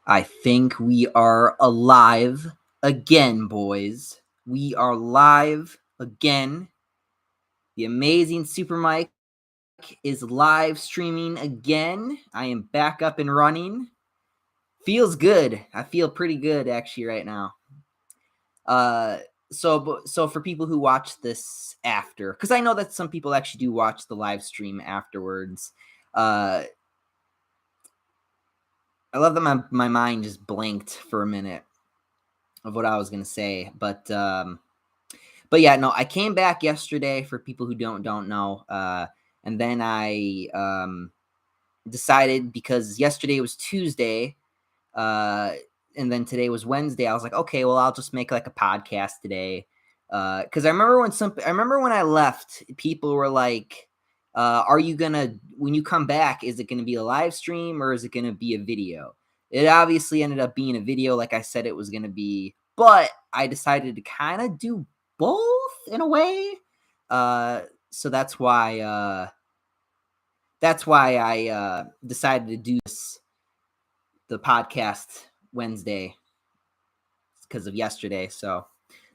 I think we are alive again, boys. We are live again. The amazing Super Mike is live streaming again. I am back up and running. Feels good. I feel pretty good actually right now. So for people who watch this after, because I know that some people actually do watch the live stream afterwards. I love that my mind just blanked for a minute of what I was gonna say, but yeah, no, I came back yesterday for people who don't know, and then I decided because yesterday was Tuesday, and then today was Wednesday. I was like, okay, well, I'll just make like a podcast today, because I remember when I left, people were like, "Are you gonna when you come back? Is it gonna be a live stream or is it gonna be a video?" It obviously ended up being a video, like I said it was gonna be, but I decided to kind of do both in a way. So that's why I decided to do the podcast Wednesday because of yesterday. So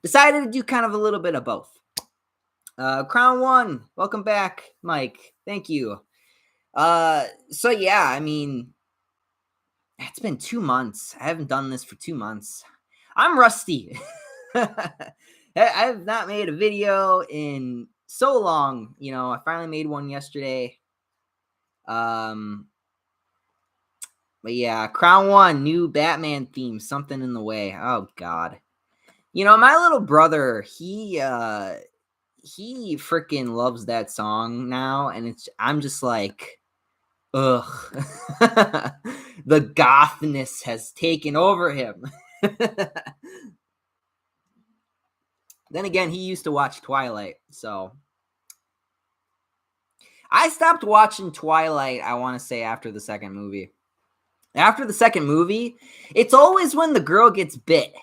decided to do kind of a little bit of both. Crown One, welcome back, Mike. Thank you. So yeah, I mean, it's been 2 months. I haven't done this for 2 months. I'm rusty. I've not made a video in so long. You know, I finally made one yesterday. But yeah, Crown One, new Batman theme, something in the way. Oh God. You know, my little brother, he freaking loves that song now, and I'm just like, ugh. The gothness has taken over him. Then again, he used to watch Twilight, so I stopped watching Twilight, I want to say, after the second movie. After the second movie, it's always when the girl gets bit.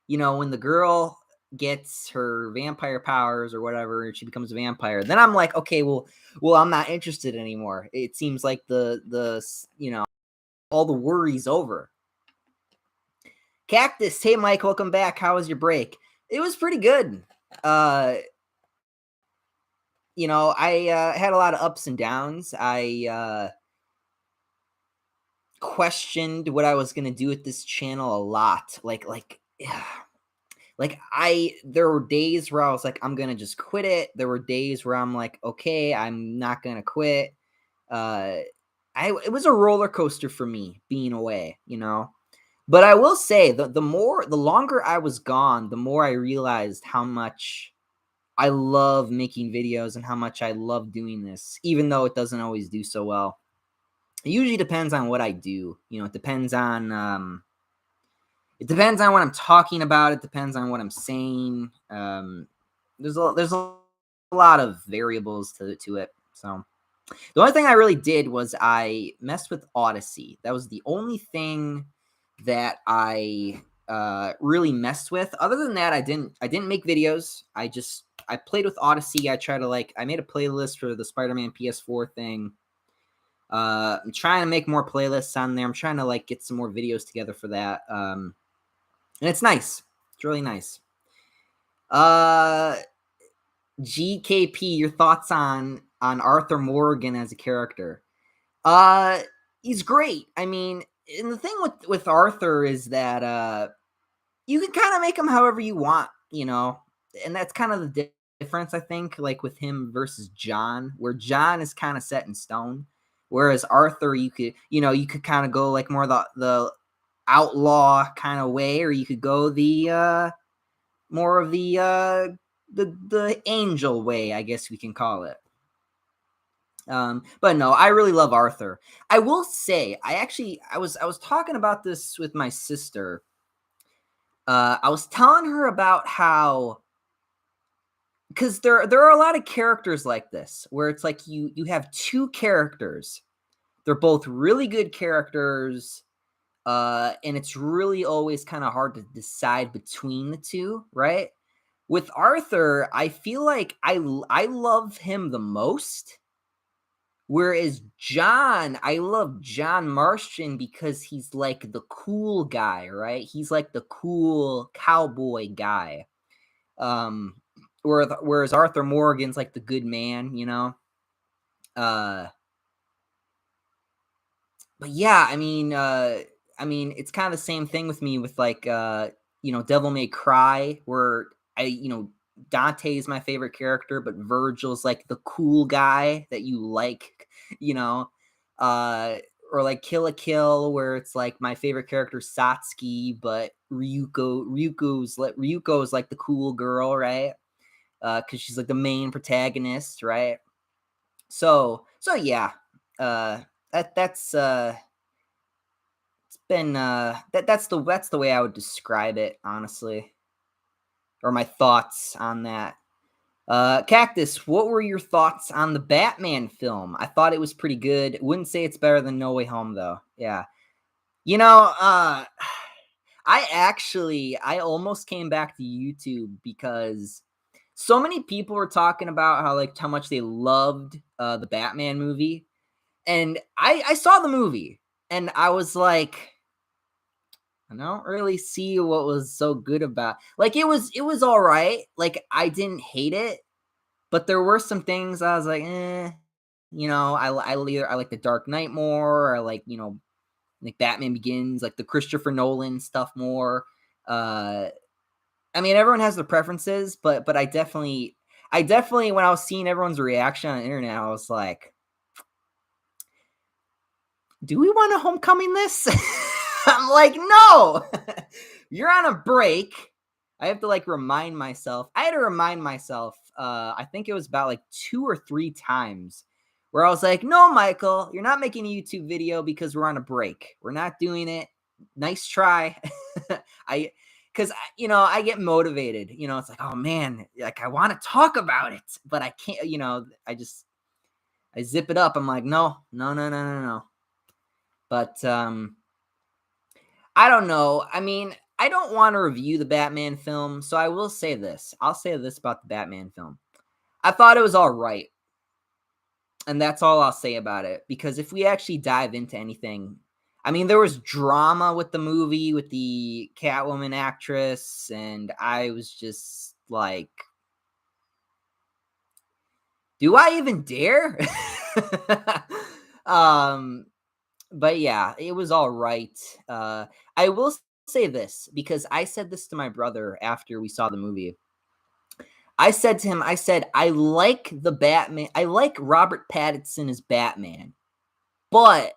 You know, when the girl gets her vampire powers or whatever, she becomes a vampire. Then I'm like, okay, well, I'm not interested anymore. It seems like the all the worry's over. Cactus, hey Mike, welcome back. How was your break? It was pretty good. I had a lot of ups and downs. I questioned what I was gonna do with this channel a lot. There were days where I was like, I'm gonna just quit it. There were days where I'm like, okay, I'm not gonna quit. It was a roller coaster for me being away, you know. But I will say the longer I was gone, the more I realized how much I love making videos and how much I love doing this, even though it doesn't always do so well. It usually depends on what I do. You know, it depends on what I'm talking about. It depends on what I'm saying. There's a lot of variables to it. So the only thing I really did was I messed with Odyssey. That was the only thing that I really messed with. Other than that, I didn't make videos. I played with Odyssey. I made a playlist for the Spider-Man PS4 thing. I'm trying to make more playlists on there. I'm trying to get some more videos together for that. And it's nice. It's really nice. GKP, your thoughts on Arthur Morgan as a character? He's great. I mean, and the thing with Arthur is that you can kind of make him however you want, you know, and that's kind of the difference, I think, like with him versus John, where John is kind of set in stone, whereas Arthur, you could kind of go like more the outlaw kind of way, or you could go the more of the angel way, I guess we can call it. But no, I really love Arthur. I will say, I was talking about this with my sister. I was telling her about how, because there are a lot of characters like this where it's like you have two characters. They're both really good characters, and it's really always kind of hard to decide between the two, right? With Arthur, I feel like I love him the most. Whereas John, I love John Marston because he's like the cool guy, right? He's like the cool cowboy guy. Um, whereas Arthur Morgan's like the good man, you know. Uh, but yeah, I mean, it's kind of the same thing with me with like Devil May Cry, where Dante is my favorite character, but Virgil's like the cool guy that you like, you know. Or like Kill a Kill, where it's like my favorite character Satsuki, but Ryuko's like the cool girl, right? Because she's like the main protagonist, right? So yeah, uh, that's it's been that's the way I would describe it, honestly, or my thoughts on that. Cactus, what were your thoughts on the Batman film? I thought it was pretty good. Wouldn't say it's better than No Way Home, though. Yeah, you know, I almost came back to YouTube because so many people were talking about how much they loved the Batman movie, and I saw the movie and I was like, I don't really see what was so good about. Like it was all right. Like I didn't hate it, but there were some things I was like, eh. I like the Dark Knight more. I like Batman Begins, like the Christopher Nolan stuff more. Uh, I mean, everyone has their preferences, but I definitely when I was seeing everyone's reaction on the internet, I was like, do we want a homecoming this? I'm like, no, you're on a break. I have to remind myself. I had to remind myself. I think it was about like 2 or 3 times where I was like, no, Michael, you're not making a YouTube video because we're on a break. We're not doing it. Nice try. I, because I get motivated. It's like, oh man, like I want to talk about it, but I can't. I zip it up. I'm like, no, no, no, no, no, no. But I don't know. I mean, I don't want to review the Batman film, so I will say this. I'll say this about the Batman film. I thought it was all right. And that's all I'll say about it. Because if we actually dive into anything, I mean, there was drama with the movie, with the Catwoman actress, and I was just like, do I even dare? um, but yeah, it was all right. I will say this because I said this to my brother after we saw the movie. I said to him, I like the Batman. I like Robert Pattinson as Batman, but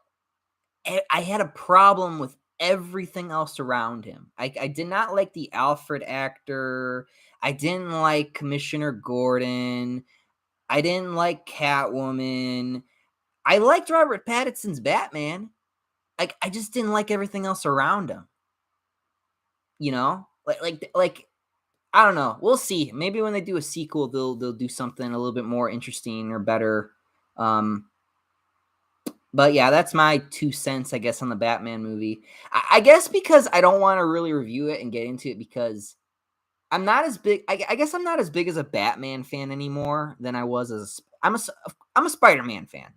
I had a problem with everything else around him. I did not like the Alfred actor. I didn't like Commissioner Gordon. I didn't like Catwoman. I liked Robert Pattinson's Batman. I just didn't like everything else around him. Like I don't know. We'll see. Maybe when they do a sequel, they'll do something a little bit more interesting or better. Um, but yeah, that's my 2 cents, I guess, on the Batman movie. I guess because I don't want to really review it and get into it because I'm not as big. I guess I'm not as big as a Batman fan anymore than I was as I'm a Spider-Man fan.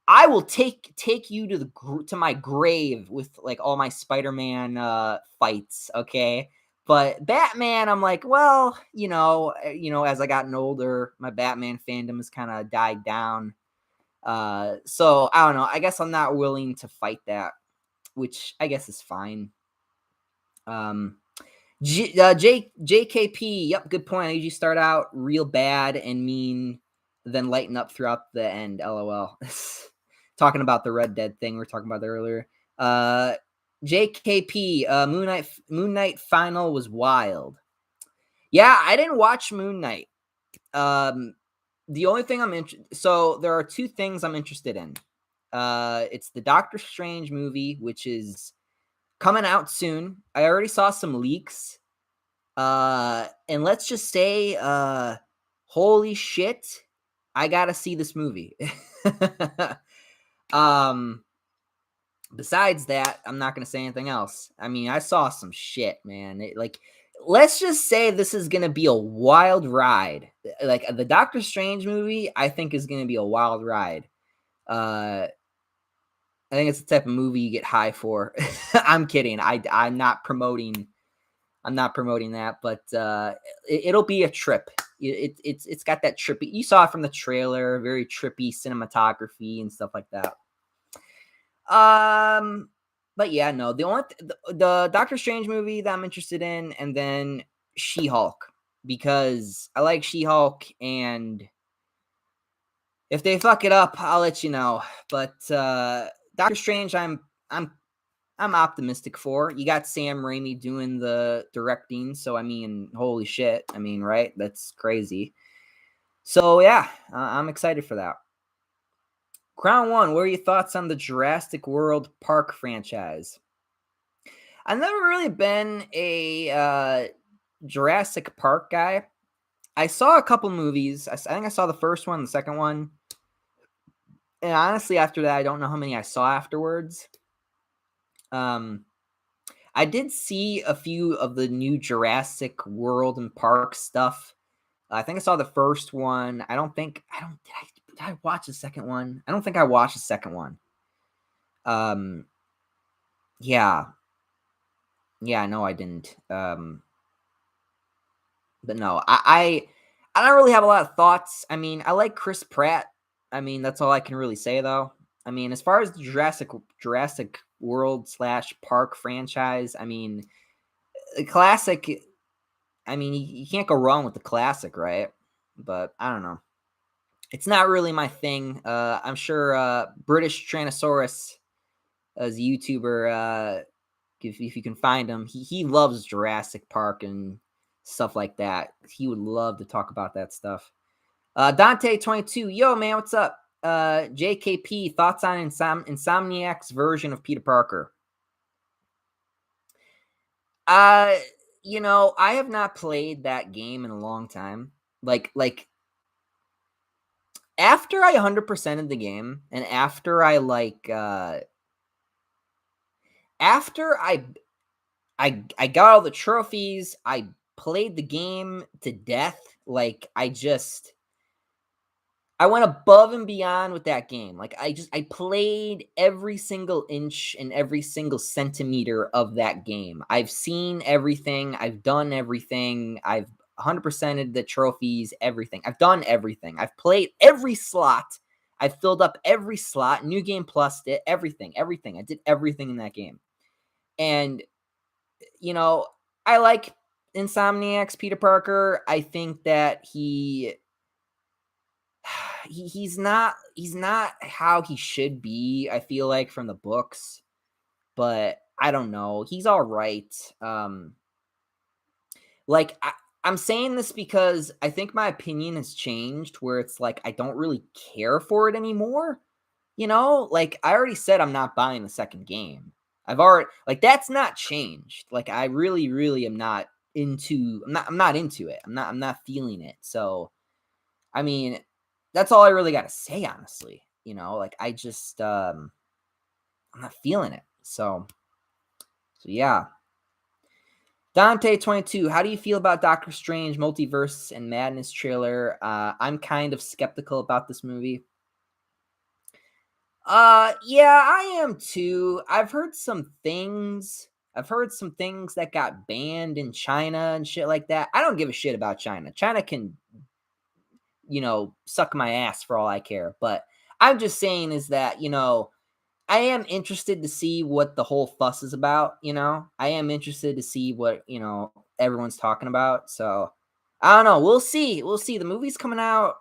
I will take you to my grave with like all my Spider-Man fights, okay? But Batman, I'm like, well, as I gotten older, my Batman fandom has kind of died down. So I don't know. I guess I'm not willing to fight that, which I guess is fine. Um, JKP, yep, good point. I usually start out real bad and mean, then lighten up throughout the end. LOL. Talking about the Red Dead thing we were talking about earlier. JKP, Moon Knight final was wild. Yeah, I didn't watch Moon Knight. The only thing so there are 2 things I'm interested in. It's the Doctor Strange movie, which is coming out soon. I already saw some leaks. And let's just say, holy shit, I gotta see this movie. um, Besides that, I'm not gonna say anything else. I mean, I saw some shit, man. let's just say this is gonna be a wild ride. Like the Doctor Strange movie, I think is gonna be a wild ride. Uh, I think it's the type of movie you get high for. I'm kidding. I'm not promoting. I'm not promoting that, but it'll be a trip. It's got that trippy. You saw it from the trailer, very trippy cinematography and stuff like that. Um, but yeah, no, the Doctor Strange movie that I'm interested in, and then She-Hulk, because I like She-Hulk, and if they fuck it up, I'll let you know. But Doctor Strange, I'm I'm optimistic for. You got Sam Raimi doing the directing, so I mean, holy shit. I mean, right? That's crazy. So yeah, I'm excited for that. Crown One, what are your thoughts on the Jurassic World Park franchise? I've never really been a Jurassic Park guy. I saw a couple movies. I think I saw the first one, the second one, and honestly, after that, I don't know how many I saw afterwards. Um, I did see a few of the new Jurassic World and Park stuff. I think I saw the first one. Did I watch the second one? I don't think I watched the second one. Um, yeah, yeah, no, I didn't. But no, I don't really have a lot of thoughts. I mean, I like Chris Pratt. I mean, that's all I can really say though. I mean, as far as the Jurassic World slash Park franchise, I mean, the classic. I mean, you can't go wrong with the classic, right? But I don't know. It's not really my thing. I'm sure British Tyrannosaurus, as a YouTuber, if you can find him, he loves Jurassic Park and stuff like that. He would love to talk about that stuff. Dante22, yo man, what's up? JKP, thoughts on Insomniac's version of Peter Parker? Uh, I have not played that game in a long time. Like after I 100%ed the game, and after after I got all the trophies, I played the game to death. Like I went above and beyond with that game. Like I played every single inch and every single centimeter of that game. I've seen everything, I've done everything, I've 100%ed the trophies, everything. I've done everything. I've played every slot. I've filled up every slot, New Game Plus it, everything, everything. I did everything in that game. And you know, I like Insomniac's Peter Parker. I think that he's not how he should be. I feel like from the books, but I don't know. He's all right. Like I'm saying this because I think my opinion has changed. Where it's like I don't really care for it anymore. Like I already said, I'm not buying the second game. I've already like that's not changed. Like I really, really am not into. I'm not into it. I'm not feeling it. So I mean, that's all I really got to say, honestly. Like I just I'm not feeling it. So yeah. Dante22, how do you feel about Doctor Strange Multiverse and Madness trailer? I'm kind of skeptical about this movie. Yeah, I am too. I've heard some things. I've heard some things that got banned in China and shit like that. I don't give a shit about China. China can, suck my ass for all I care. But I'm just saying is that, I am interested to see what the whole fuss is about, I am interested to see what, everyone's talking about. So I don't know. We'll see. We'll see. The movie's coming out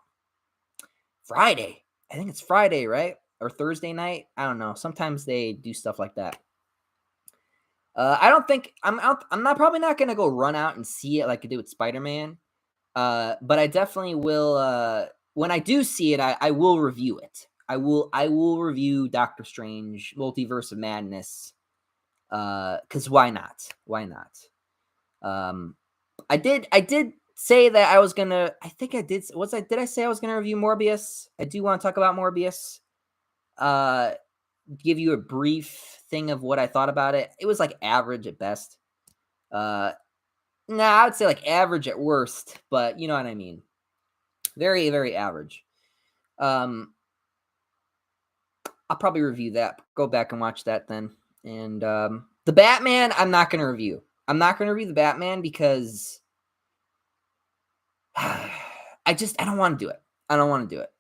Friday. I think it's Friday, right? Or Thursday night. I don't know. Sometimes they do stuff like that. I don't think I'm out. I'm not probably not gonna go run out and see it like I did with Spider-Man. But I definitely will. When I do see it, I will review it. I will review Doctor Strange Multiverse of Madness. Because why not? Why not? Um, I did say that I was gonna. I think I did. Did I say I was gonna review Morbius? I do want to talk about Morbius. Uh, give you a brief thing of what I thought about it. It was like average at best. Uh, Nah, I would say like average at worst, but you know what I mean. Very, very average. Um, I'll probably review that. Go back and watch that then. And the Batman, I'm not going to review. I'm not going to review the Batman because I don't want to do it. I don't want to do it.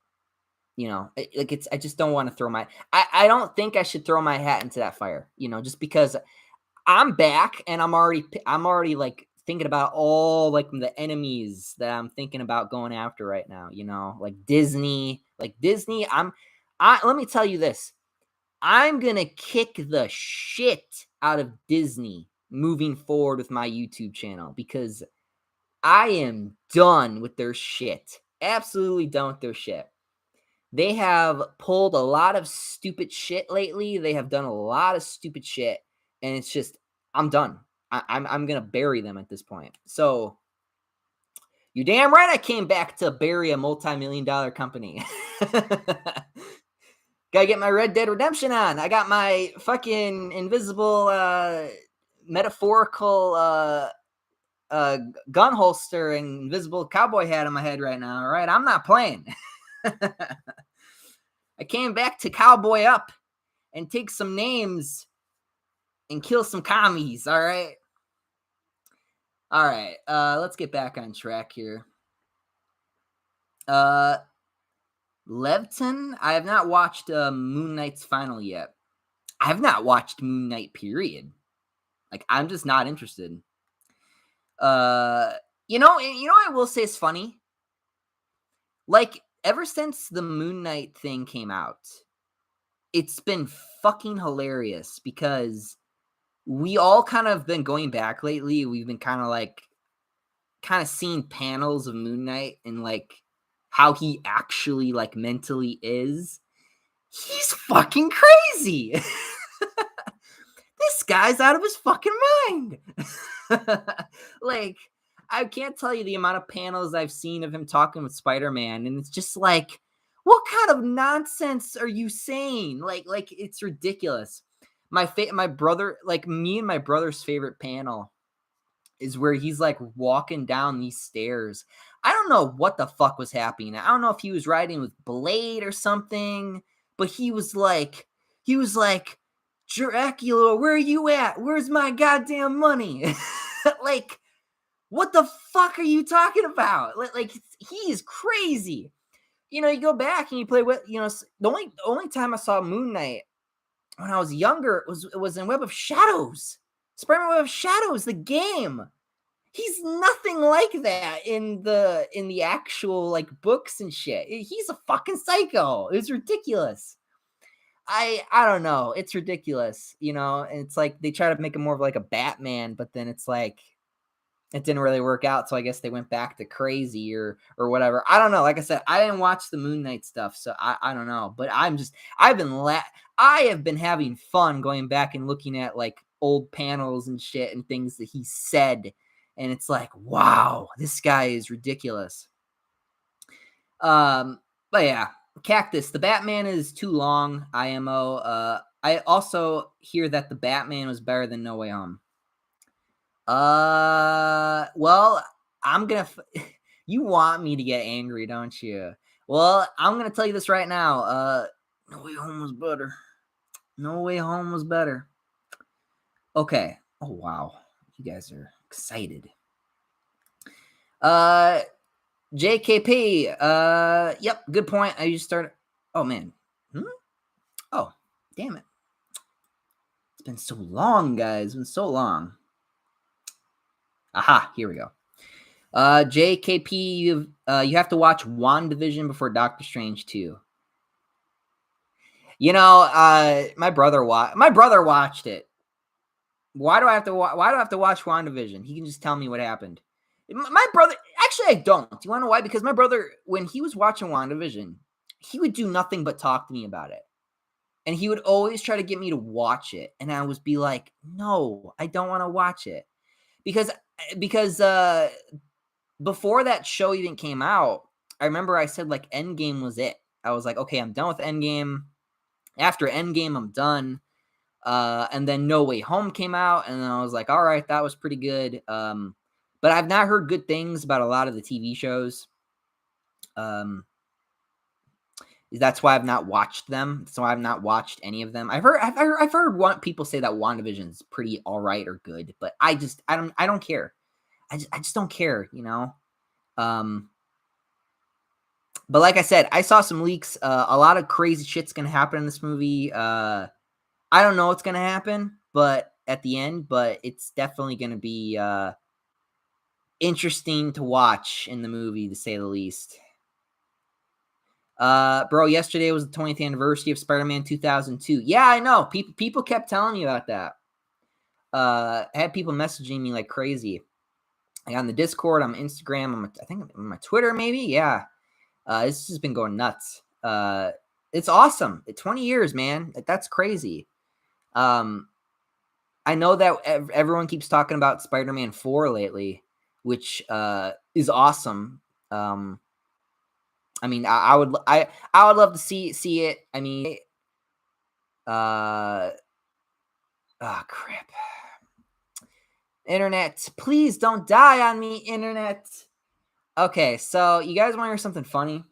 You know, I just don't want to throw my. I don't think I should throw my hat into that fire. You know, just because I'm back and I'm already like thinking about all like the enemies that I'm thinking about going after right now. You know, like Disney. Let me tell you this. I'm gonna kick the shit out of Disney moving forward with my YouTube channel because I am done with their shit. Absolutely done with their shit. They have pulled a lot of stupid shit lately. They have done a lot of stupid shit, and it's just I'm done. I'm gonna bury them at this point. So you damn right I came back to bury a multi-million-dollar company. Gotta get my Red Dead Redemption on. I got my fucking invisible metaphorical gun holster and invisible cowboy hat on my head right now. All right, I'm not playing. I came back to cowboy up and take some names and kill some commies. All right. All right. Let's get back on track here. Levton, I have not watched Moon Knight's final yet. I have not watched Moon Knight, period. Like, I'm just not interested. I will say is funny. Like, ever since the Moon Knight thing came out, it's been fucking hilarious because we all kind of been going back lately. We've been kind of seeing panels of Moon Knight and like how he actually like mentally is. He's fucking crazy. This guy's out of his fucking mind. Like, I can't tell you the amount of panels I've seen of him talking with Spider-Man, and it's just like, what kind of nonsense are you saying? Like it's ridiculous. My brother, like me and my brother's favorite panel is where he's like walking down these stairs. I don't know what the fuck was happening. I don't know if he was riding with Blade or something, but he was like, Dracula, where are you at? Where's my goddamn money? Like, what the fuck are you talking about? Like he is crazy. You know, you go back and you play with, the only time I saw Moon Knight when I was younger was in Web of Shadows. Spider-Man Web of Shadows, the game. He's nothing like that in the actual like books and shit. He's a fucking psycho. It's ridiculous. I don't know. It's ridiculous, and it's like they try to make him more of like a Batman, but then it's like it didn't really work out. So I guess they went back to crazy or whatever. I don't know. Like I said, I didn't watch the Moon Knight stuff, so I don't know. But I have been having fun going back and looking at like old panels and shit and things that he said, and it's like, wow, this guy is ridiculous. But yeah. Cactus, the Batman is too long, IMO. I also hear that the Batman was better than No Way Home. Well, you want me to get angry, don't you? Well, I'm gonna tell you this right now. No Way Home was better. No Way Home was better. Okay. Oh, wow. You guys are excited. JKP, yep, good point. I just started. Oh, man. Oh, damn it. It's been so long, guys. It's been so long. Aha, here we go. JKP, you have to watch WandaVision before Doctor Strange 2. My brother watched it. Why do I have to watch WandaVision? He can just tell me what happened. My brother, actually, I don't. Do you want to know why? Because my brother, when he was watching WandaVision, he would do nothing but talk to me about it. And he would always try to get me to watch it. And I would be like, no, I don't want to watch it. Because before that show even came out, I remember I said like Endgame was it. I was like, okay, I'm done with Endgame. After Endgame, I'm done. And then No Way Home came out, and I was like, all right, that was pretty good. But I've not heard good things about a lot of the TV shows. That's why I've not watched them. So I've not watched any of them. I've heard people say that WandaVision's pretty all right or good, but I don't care. I just don't care, you know. Um, but like I said, I saw some leaks. A lot of crazy shit's gonna happen in this movie. I don't know what's gonna happen, but at the end, but it's definitely gonna be interesting to watch in the movie, to say the least. Bro, yesterday was the 20th anniversary of Spider-Man 2002. Yeah, I know. People kept telling me about that. I had people messaging me like crazy. Like on the Discord, on my Instagram, I think on my Twitter, maybe. Yeah. This has been going nuts. It's awesome. 20 years, man. That's crazy. I know that everyone keeps talking about Spider-Man 4 lately, which is awesome. I mean, I would love to see it. I mean, oh crap. Internet, please don't die on me, internet. Okay, so you guys want to hear something funny?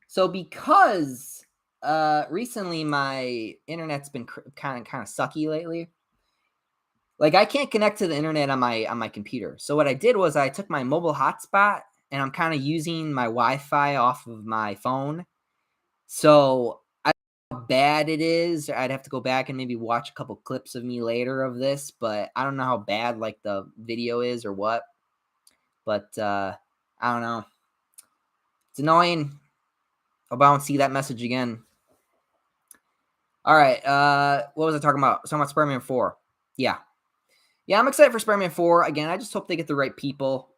So because recently my internet's been kind of sucky lately. Like I can't connect to the internet on my computer. So what I did was I took my mobile hotspot and I'm kind of using my Wi-Fi off of my phone. So I don't know how bad it is. I'd have to go back and maybe watch a couple clips of me later of this, but I don't know how bad like the video is or what. But I don't know. It's annoying. Hope I don't see that message again. All right. What was I talking about? Talking about Spider-Man 4. Yeah. Yeah, I'm excited for Spider-Man 4. Again, I just hope they get the right people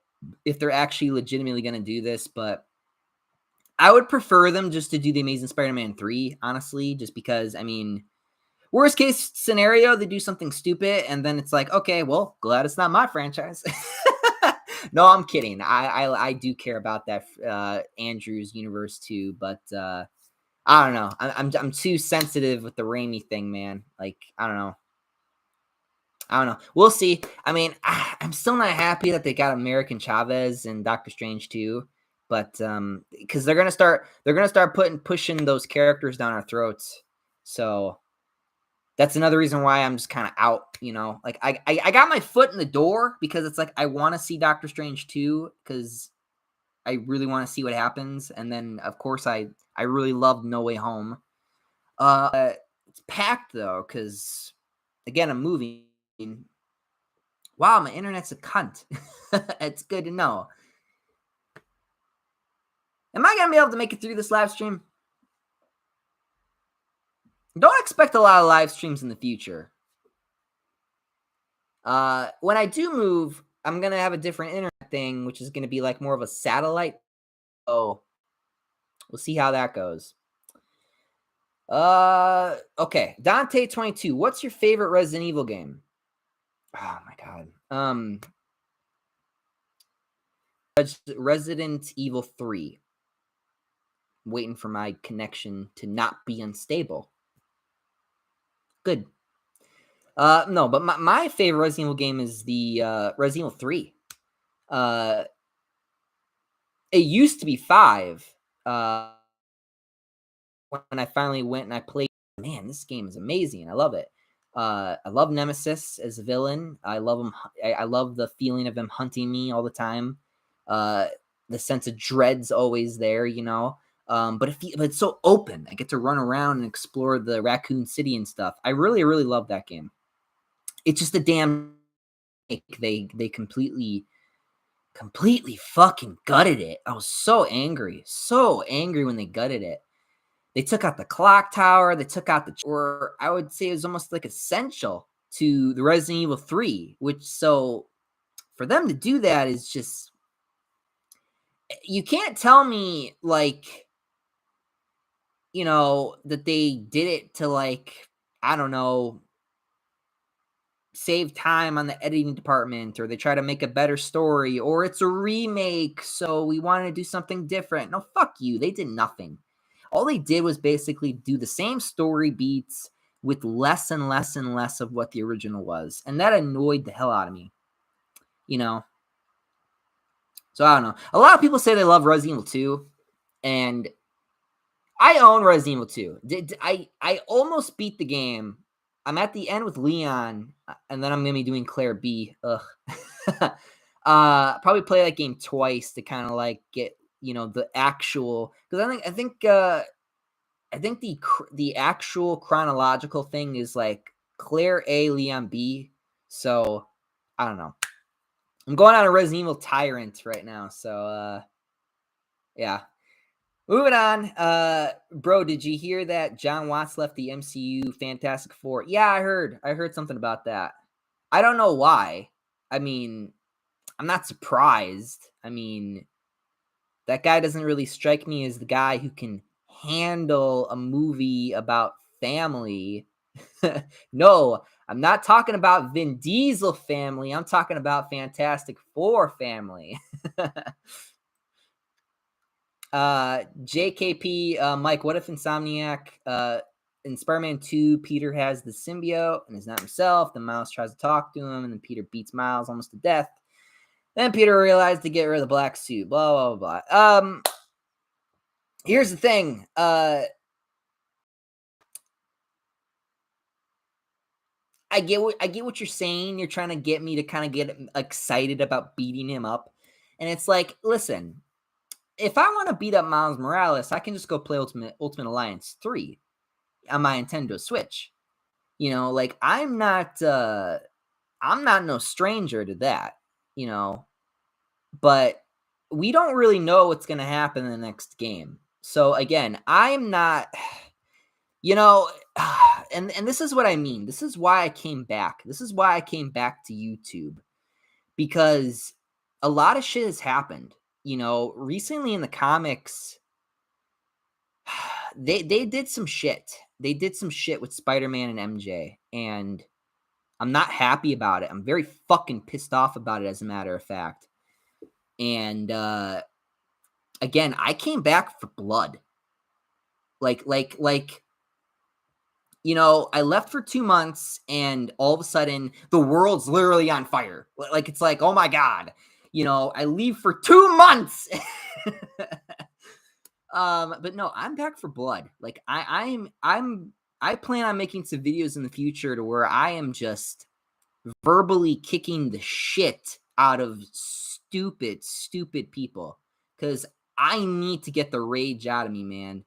if they're actually legitimately going to do this. But I would prefer them just to do the Amazing Spider-Man 3, honestly, just because, I mean, worst case scenario, they do something stupid, and then it's like, okay, well, glad it's not my franchise. No, I'm kidding. I do care about that Andrew's universe too, but I don't know. I'm too sensitive with the Raimi thing, man. Like, I don't know. We'll see. I mean, I'm still not happy that they got American Chavez and Doctor Strange too, but because they're gonna start pushing those characters down our throats. So that's another reason why I'm just kind of out. You know, like I got my foot in the door because it's like I want to see Doctor Strange too because I really want to see what happens, and then of course I really loved No Way Home. It's packed though because again I'm moving. Wow, my internet's a cunt. It's good to know. Am I going to be able to make it through this live stream? Don't expect a lot of live streams in the future. When I do move, I'm going to have a different internet thing, which is going to be like more of a satellite. Oh, we'll see how that goes. Okay. Dante 22. What's your favorite Resident Evil game? Oh my god. Resident Evil 3. Waiting for my connection to not be unstable. Good. No, but my favorite Resident Evil game is the Resident Evil 3. It used to be 5. When I finally went and I played, man, this game is amazing. I love it. I love Nemesis as a villain. I love him. I love the feeling of him hunting me all the time. The sense of dread's always there, you know. But it's so open. I get to run around and explore the Raccoon City and stuff. I really, really love that game. It's just a damn. They completely fucking gutted it. I was so angry when they gutted it. They took out the clock tower. They took out or I would say it was almost like essential to the Resident Evil 3, which so for them to do that is just, you can't tell me like, you know, that they did it to like, I don't know, save time on the editing department, or they try to make a better story, or it's a remake, so we wanted to do something different. No, fuck you. They did nothing. All they did was basically do the same story beats with less and less and less of what the original was. And that annoyed the hell out of me, you know? So I don't know. A lot of people say they love Resident Evil 2, and I own Resident Evil 2. I almost beat the game. I'm at the end with Leon, and then I'm gonna be doing Claire B. Ugh. Probably play that game twice to kind of like get the actual, because I think the actual chronological thing is like Claire A, Leon B. So I don't know. I'm going on a Resident Evil Tyrant right now, so yeah. Moving on, bro, did you hear that John Watts left the MCU Fantastic Four? Yeah, I heard something about that. I don't know why. I mean, I'm not surprised. I mean, that guy doesn't really strike me as the guy who can handle a movie about family. No, I'm not talking about Vin Diesel family. I'm talking about Fantastic Four family. JKP, Mike, what if Insomniac, in Spider-Man 2, Peter has the symbiote and is not himself. The mouse tries to talk to him, and then Peter beats Miles almost to death. Then Peter realized to get rid of the black suit. Blah, blah, blah. Here's the thing. I get what you're saying. You're trying to get me to kind of get excited about beating him up. And it's like, listen, if I want to beat up Miles Morales, I can just go play Ultimate Alliance 3 on my Nintendo Switch. Like I'm not no stranger to that, but we don't really know what's going to happen in the next game. So again, I'm not, and this is what I mean. This is why I came back. This is why I came back to YouTube, because a lot of shit has happened, recently in the comics. They did some shit. They did some shit with Spider-Man and MJ, and I'm not happy about it. I'm very fucking pissed off about it, as a matter of fact. And again, I came back for blood. Like I left for 2 months, and all of a sudden the world's literally on fire. Like it's like, oh my god, I leave for 2 months. But no, I'm back for blood. Like I plan on making some videos in the future to where I am just verbally kicking the shit out of stupid people, because I need to get the rage out of me, man.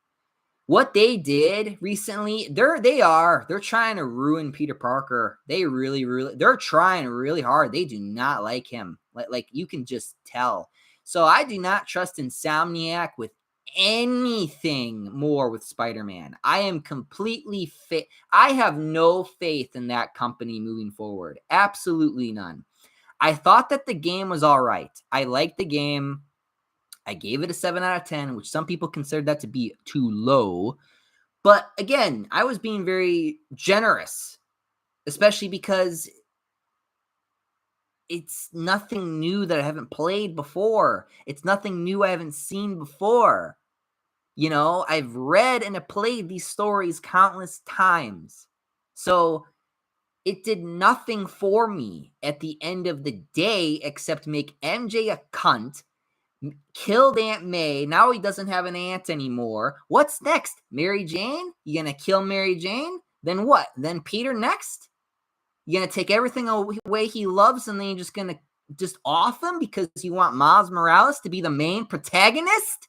What they did recently, they're trying to ruin Peter Parker. They're trying really hard. They do not like him. Like you can just tell. So I do not trust Insomniac with anything more with Spider-Man. I am completely fit. I have no faith in that company moving forward. Absolutely none. I thought that the game was all right. I liked the game. I gave it a 7 out of 10, which some people considered that to be too low. But again, I was being very generous, especially because it's nothing new that I haven't played before. It's nothing new I haven't seen before. I've read and have played these stories countless times. So it did nothing for me at the end of the day except make MJ a cunt, killed Aunt May. Now he doesn't have an aunt anymore. What's next? Mary Jane? You gonna kill Mary Jane? Then what? Then Peter next? You gonna take everything away he loves, and then you're just gonna off him because you want Miles Morales to be the main protagonist?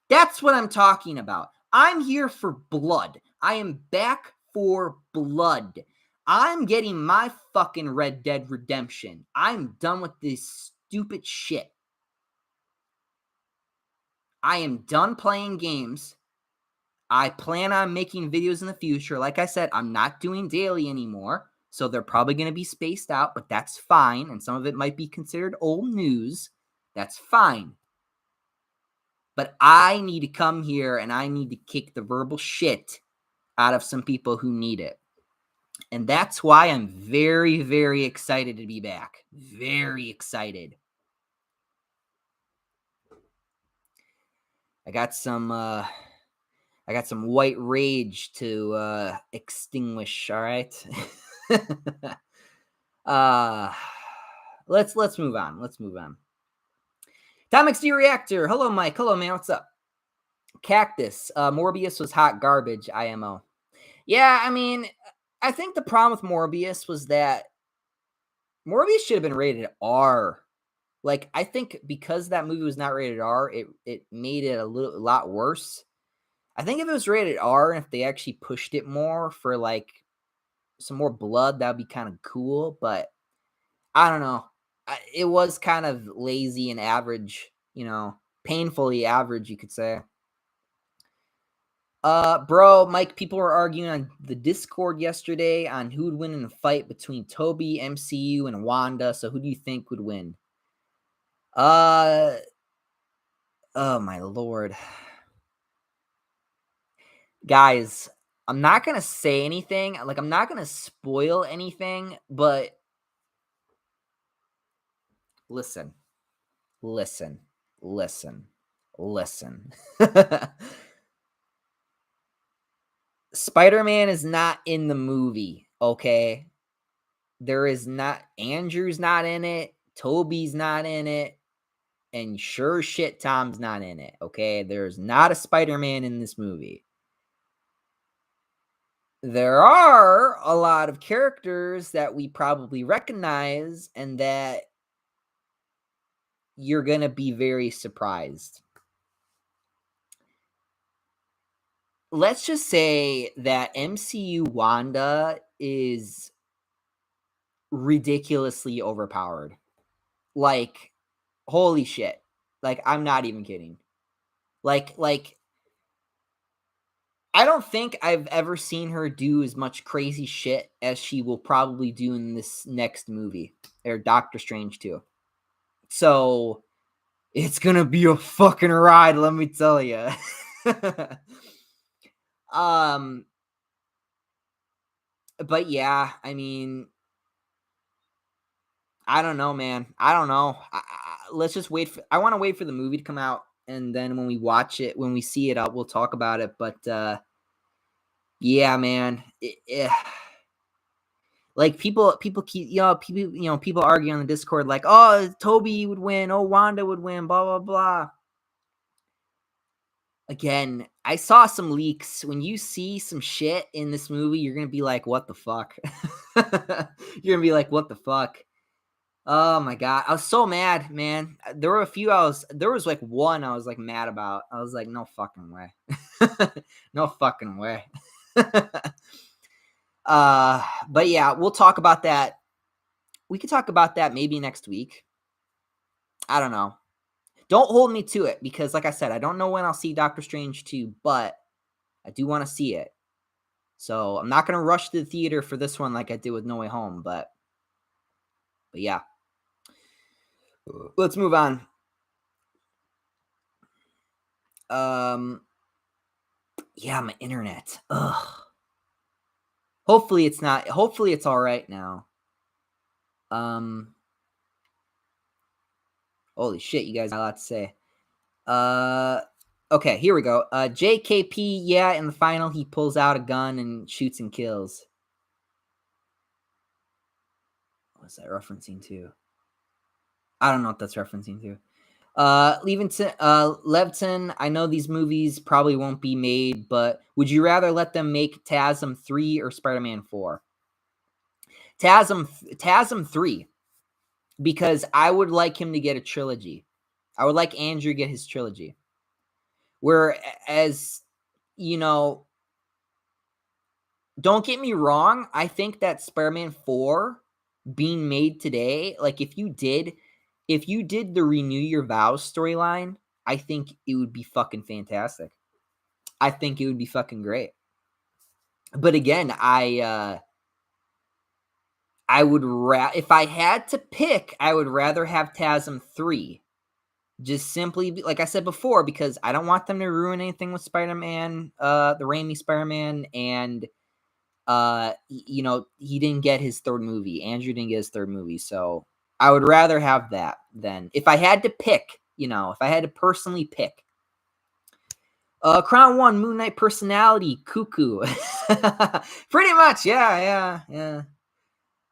That's what I'm talking about. I'm here for blood. I am back for blood. I'm getting my fucking Red Dead Redemption. I'm done with this stupid shit. I am done playing games. I plan on making videos in the future. Like I said, I'm not doing daily anymore, so they're probably going to be spaced out, but that's fine. And some of it might be considered old news. That's fine. But I need to come here and I need to kick the verbal shit out of some people who need it. And that's why I'm very, very excited to be back. Very excited. I got some I got some white rage to extinguish. All right. uh let's move on. Let's move on. Tom XD Reactor. Hello, Mike. Hello, man. What's up? Cactus. Morbius was hot garbage. IMO. Yeah, I mean, I think the problem with Morbius was that Morbius should have been rated R. Like, I think because that movie was not rated R, it made it a lot worse. I think if it was rated R and if they actually pushed it more for like some more blood, that'd be kind of cool. But I don't know. It was kind of lazy and average, painfully average, you could say. Bro, Mike, people were arguing on the Discord yesterday on who would win in a fight between Toby, MCU, and Wanda. So who do you think would win? Oh my lord. Guys, I'm not going to say anything. Like, I'm not going to spoil anything, but listen. Spider-Man is not in the movie, okay? There is not, Andrew's not in it, Toby's not in it, and sure shit, Tom's not in it, okay? There's not a Spider-Man in this movie. There are a lot of characters that we probably recognize and that you're going to be very surprised. Let's just say that MCU Wanda is ridiculously overpowered. Like, holy shit. Like, I'm not even kidding. Like I don't think I've ever seen her do as much crazy shit as she will probably do in this next movie, or Doctor Strange 2. So, it's gonna be a fucking ride, let me tell you. But yeah, I mean, I don't know, man. I don't know. Let's just wait. I want to wait for the movie to come out, and then when we watch it, when we see it, we'll talk about it. But yeah, man. Like people keep, people argue on the Discord, like, oh, Toby would win, oh, Wanda would win, blah blah blah. Again, I saw some leaks. When you see some shit in this movie, you're gonna be like, what the fuck? You're gonna be like, what the fuck? Oh my god, I was so mad, man. There were a few there was like one I was like mad about. I was like, no fucking way. No fucking way. But yeah, we'll talk about that. We could talk about that maybe next week. I don't know. Don't hold me to it because, like I said, I don't know when I'll see Doctor Strange 2, but I do want to see it. So I'm not going to rush to the theater for this one like I did with No Way Home, but yeah. Let's move on. Yeah, my internet. Ugh. Hopefully it's all right now. Holy shit, you guys got a lot to say. Okay, here we go. JKP, yeah, in the final, he pulls out a gun and shoots and kills. What's that referencing to? I don't know what that's referencing to. Levton, I know these movies probably won't be made, but would you rather let them make TASM 3 or Spider-Man 4? TASM 3, because I would like him to get a trilogy. I would like Andrew to get his trilogy. Whereas, don't get me wrong, I think that Spider-Man 4 being made today, like if you did the Renew Your Vows storyline, I think it would be fucking fantastic. I think it would be fucking great. But again, I would if I had to pick, I would rather have TASM 3. Just simply, like I said before, because I don't want them to ruin anything with Spider-Man, the Raimi Spider-Man, and he didn't get his third movie. Andrew didn't get his third movie, so I would rather have that than if I had to pick, if I had to personally pick. Crown 1, Moon Knight personality, cuckoo. Pretty much, yeah.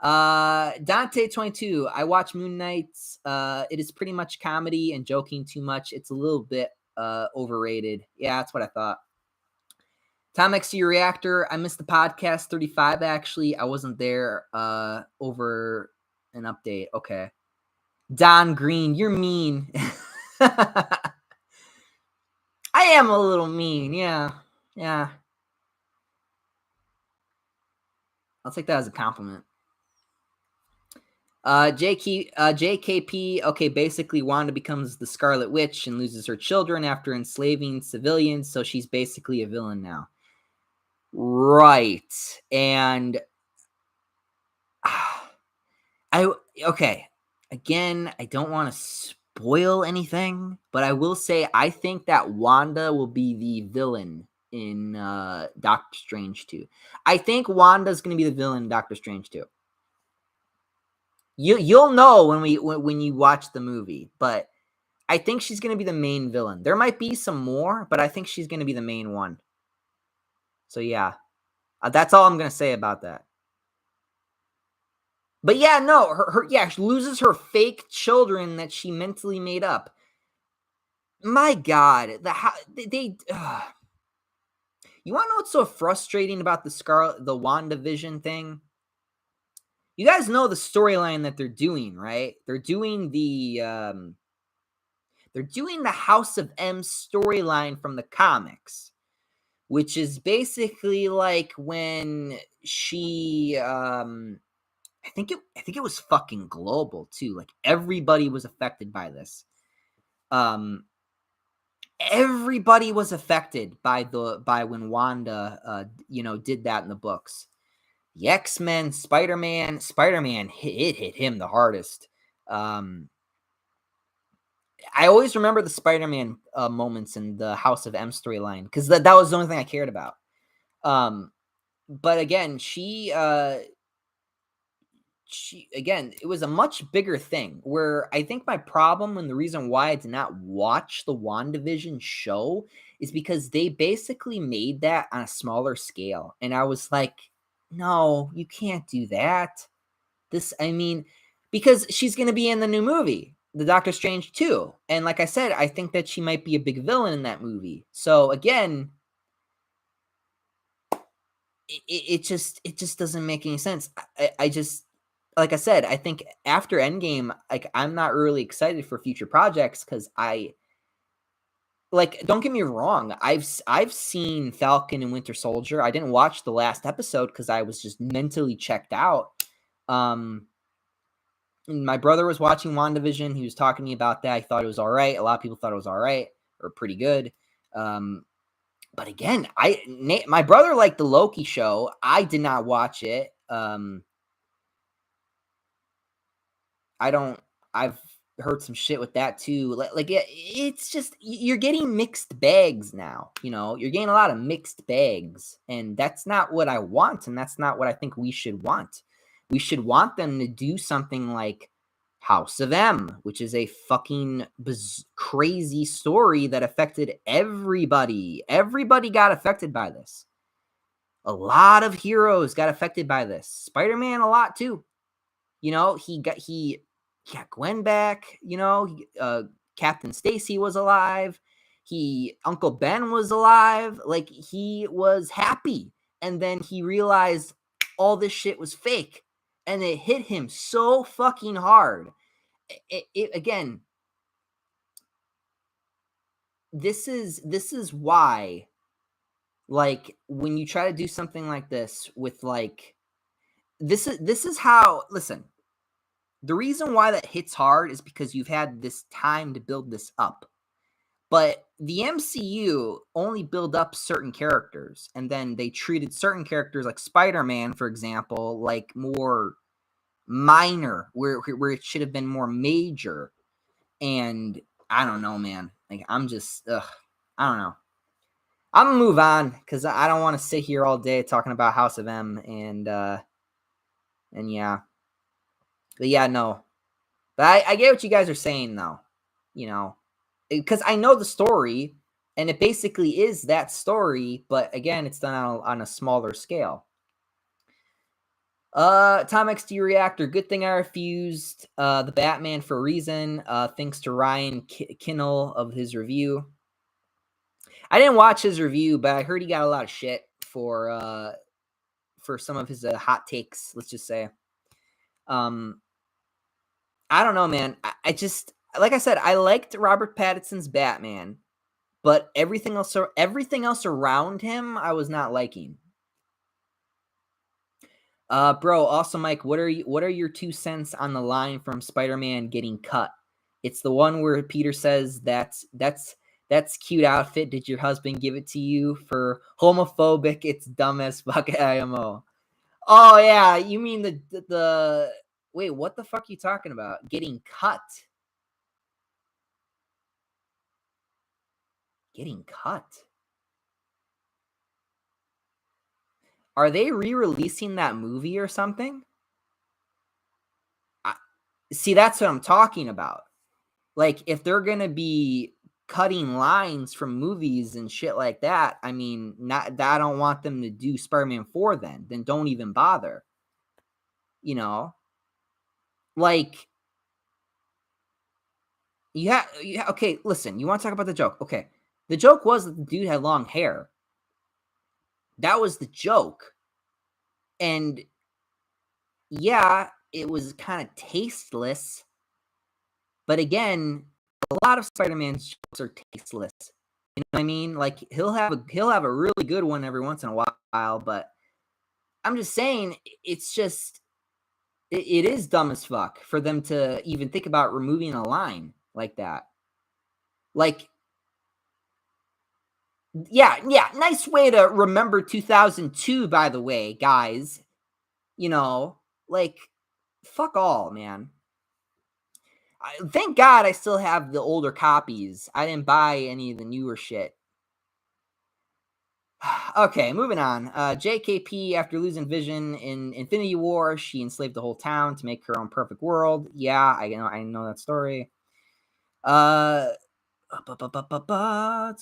Dante 22. I watch Moon Knight. It is pretty much comedy and joking too much. It's a little bit overrated. Yeah, that's what I thought. Tom XC Reactor. I missed the podcast 35 actually. I wasn't there over an update. Okay. Don Green, you're mean. I am a little mean. Yeah. I'll take that as a compliment. JKP, okay, basically Wanda becomes the Scarlet Witch and loses her children after enslaving civilians, so she's basically a villain now. Right. And okay. Again, I don't want to spoil anything, but I will say I think that Wanda will be the villain in Doctor Strange 2. I think Wanda's going to be the villain in Doctor Strange 2. You'll know when you watch the movie, but I think she's going to be the main villain. There might be some more, but I think she's going to be the main one. So yeah, that's all I'm going to say about that. But yeah, no, she loses her fake children that she mentally made up. My God, you want to know what's so frustrating about the WandaVision thing? You guys know the storyline that they're doing, right? They're doing the House of M storyline from the comics, which is basically like when she I think it was fucking global too. Like everybody was affected by this. Everybody was affected by when Wanda did that in the books. The X-Men, Spider-Man hit him the hardest. I always remember the Spider-Man moments in the House of M storyline because that was the only thing I cared about. But again, she again, it was a much bigger thing where I think my problem and the reason why I did not watch the WandaVision show is because they basically made that on a smaller scale. And I was like, no, you can't do that. Because she's going to be in the new movie, the Doctor Strange 2. And like I said, I think that she might be a big villain in that movie. So again, it just doesn't make any sense. I just, like I said, I think after Endgame, like I'm not really excited for future projects because don't get me wrong, I've seen Falcon and Winter Soldier. I didn't watch the last episode because I was just mentally checked out. My brother was watching WandaVision. He was talking to me about that. I thought it was all right. A lot of people thought it was all right or pretty good. But again, my brother liked the Loki show. I did not watch it. I've heard some shit with that too. It's just you're getting mixed bags now. You're getting a lot of mixed bags, and that's not what I want, and that's not what I think we should want. We should want them to do something like House of M, which is a fucking crazy story that affected everybody. Everybody got affected by this. A lot of heroes got affected by this. Spider-Man a lot too. He got Gwen back. Captain Stacy was alive. Uncle Ben was alive. Like he was happy, and then he realized all this shit was fake, and it hit him so fucking hard. Again, this is why, like, when you try to do something like this with this is how. Listen, the reason why that hits hard is because you've had this time to build this up. But the MCU only build up certain characters, and then they treated certain characters like Spider-Man, for example, like more minor, where it should have been more major. And I don't know, man. Like I'm just, I don't know. I'm gonna move on because I don't want to sit here all day talking about House of M and yeah. But yeah, no. But I get what you guys are saying though. Because I know the story. And it basically is that story, but again, it's done on a smaller scale. Tom XD Reactor, good thing I refused the Batman for a reason. Thanks to Ryan Kinnell of his review. I didn't watch his review, but I heard he got a lot of shit for some of his hot takes, let's just say. I don't know, man. I just, like I said, I liked Robert Pattinson's Batman, but everything else around him, I was not liking. Bro, also Mike, what are your 2 cents on the line from Spider-Man getting cut? It's the one where Peter says that's cute outfit. Did your husband give it to you for homophobic? It's dumb as fuck IMO. Oh yeah, you mean the wait, what the fuck are you talking about? Getting cut. Getting cut. Are they re-releasing that movie or something? See, that's what I'm talking about. Like, if they're gonna be cutting lines from movies and shit like that, I mean, I don't want them to do Spider-Man 4 then don't even bother. You know? Like, yeah, okay, listen, you want to talk about the joke. Okay. The joke was that the dude had long hair. That was the joke. And yeah, it was kind of tasteless. But again, a lot of Spider-Man's jokes are tasteless. You know what I mean? Like he'll have a really good one every once in a while, but I'm just saying it's just it is dumb as fuck for them to even think about removing a line like that. Like yeah, nice way to remember 2002 by the way, guys. You know, like fuck all, man. Thank God I still have the older copies. I didn't buy any of the newer shit. Okay, moving on. JKP, after losing Vision in Infinity War, she enslaved the whole town to make her own perfect world. Yeah, I know that story. It's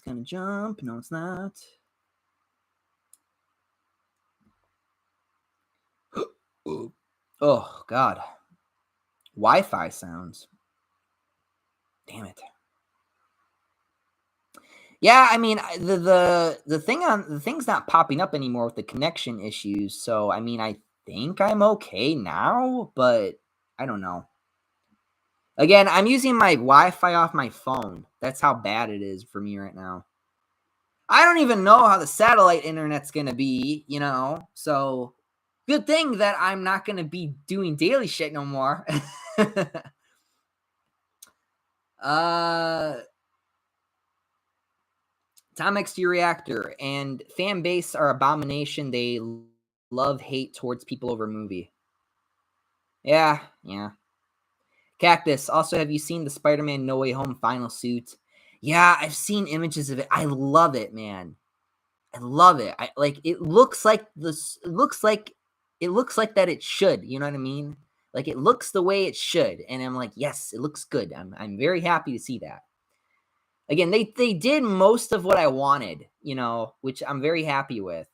gonna jump. No, it's not. Oh God. Wi-Fi sounds. Damn it. Yeah, I mean the thing's not popping up anymore with the connection issues. So I mean, I think I'm okay now, but I don't know. Again, I'm using my Wi-Fi off my phone. That's how bad it is for me right now. I don't even know how the satellite internet's gonna be, you know. So good thing that I'm not gonna be doing daily shit no more. uh Tom XD Reactor and fan base are abomination. They love hate towards people over movie. Yeah. Cactus. Also, have you seen the Spider-Man No Way Home final suit? Yeah, I've seen images of it. I love it, man. I love it. I like it looks like this it looks like that it should, you know what I mean? Like it looks the way it should. And I'm like, yes, it looks good. I'm very happy to see that. Again, they did most of what I wanted, you know, which I'm very happy with.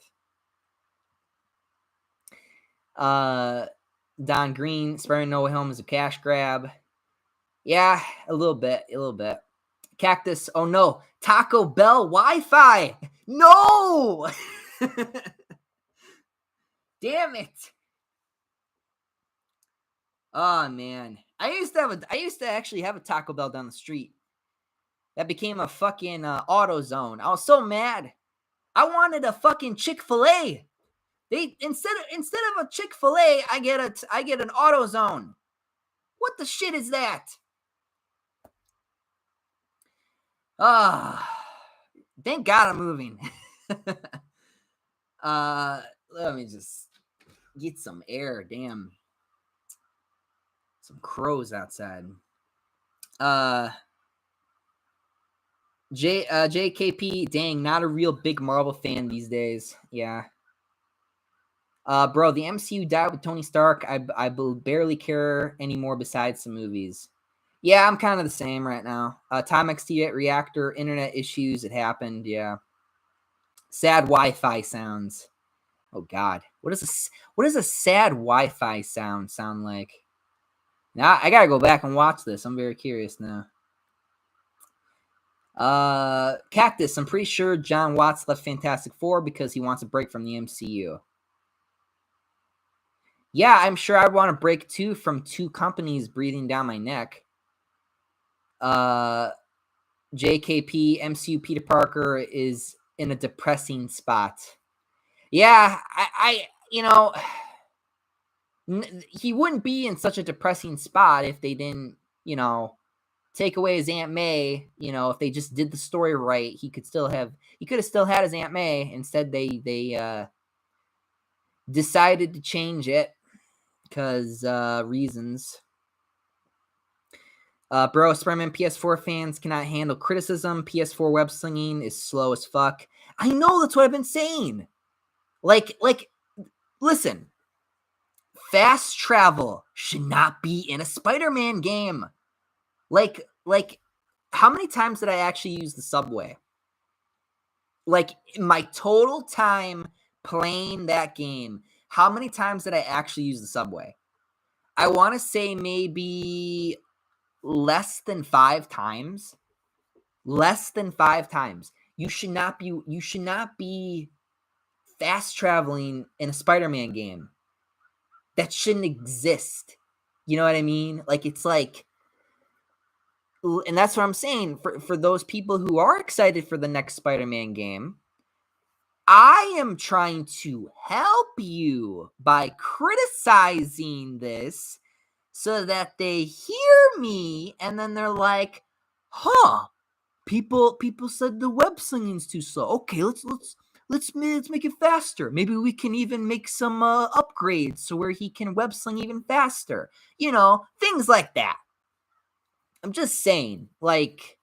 Don Green, Spider-Man No Way Home is a cash grab. Yeah, a little bit. Cactus, oh no, Taco Bell Wi-Fi. No! Damn it. Oh man. I used to actually have a Taco Bell down the street. That became a fucking auto zone. I was so mad. I wanted a fucking Chick-fil-A. They instead of a Chick-fil-A, I get an auto zone. What the shit is that? Ah, thank God I'm moving. Let me just get some air. Damn, some crows outside. JKP, dang, not a real big Marvel fan these days. Yeah. Bro, the MCU died with Tony Stark. I barely care anymore besides some movies. Yeah, I'm kind of the same right now. Time XT reactor, internet issues. It happened. Yeah. Sad Wi-Fi sounds. Oh God, what does a sad Wi-Fi sound like? Now I gotta go back and watch this. I'm very curious now. Cactus. I'm pretty sure John Watts left Fantastic Four because he wants a break from the MCU. Yeah, I'm sure I'd want a break too from two companies breathing down my neck. JKP MCU Peter Parker is in a depressing spot. Yeah, I he wouldn't be in such a depressing spot if they didn't, take away his Aunt May. If they just did the story right, he could have still had his Aunt May. Instead, they decided to change it because reasons. Bro, Spider-Man PS4 fans cannot handle criticism. PS4 web slinging is slow as fuck. I know, that's what I've been saying. Like, listen. Fast travel should not be in a Spider-Man game. Like, how many times did I actually use the subway? Like, my total time playing that game, how many times did I actually use the subway? I want to say maybe less than 5 times. Less than 5 times. You should not be fast traveling in a Spider-Man game. That shouldn't exist. You know what I mean? Like, it's like, and that's what I'm saying for those people who are excited for the next Spider-Man game. I am trying to help you by criticizing this so that they hear me and then they're like, "Huh, people said the web slinging's too slow. Okay, let's make it faster. Maybe we can even make some upgrades so where he can web sling even faster. Things like that." I'm just saying, like,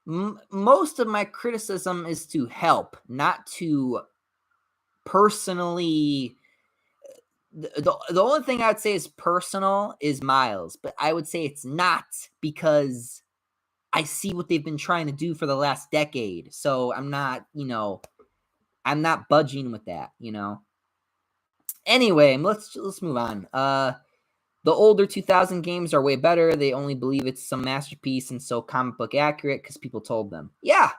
most of my criticism is to help, not to personally. The only thing I would say is personal is Miles, but I would say it's not because I see what they've been trying to do for the last decade. So I'm not, I'm not budging with that. Anyway, let's move on. The older 2000 games are way better. They only believe it's some masterpiece and so comic book accurate because people told them. Yeah.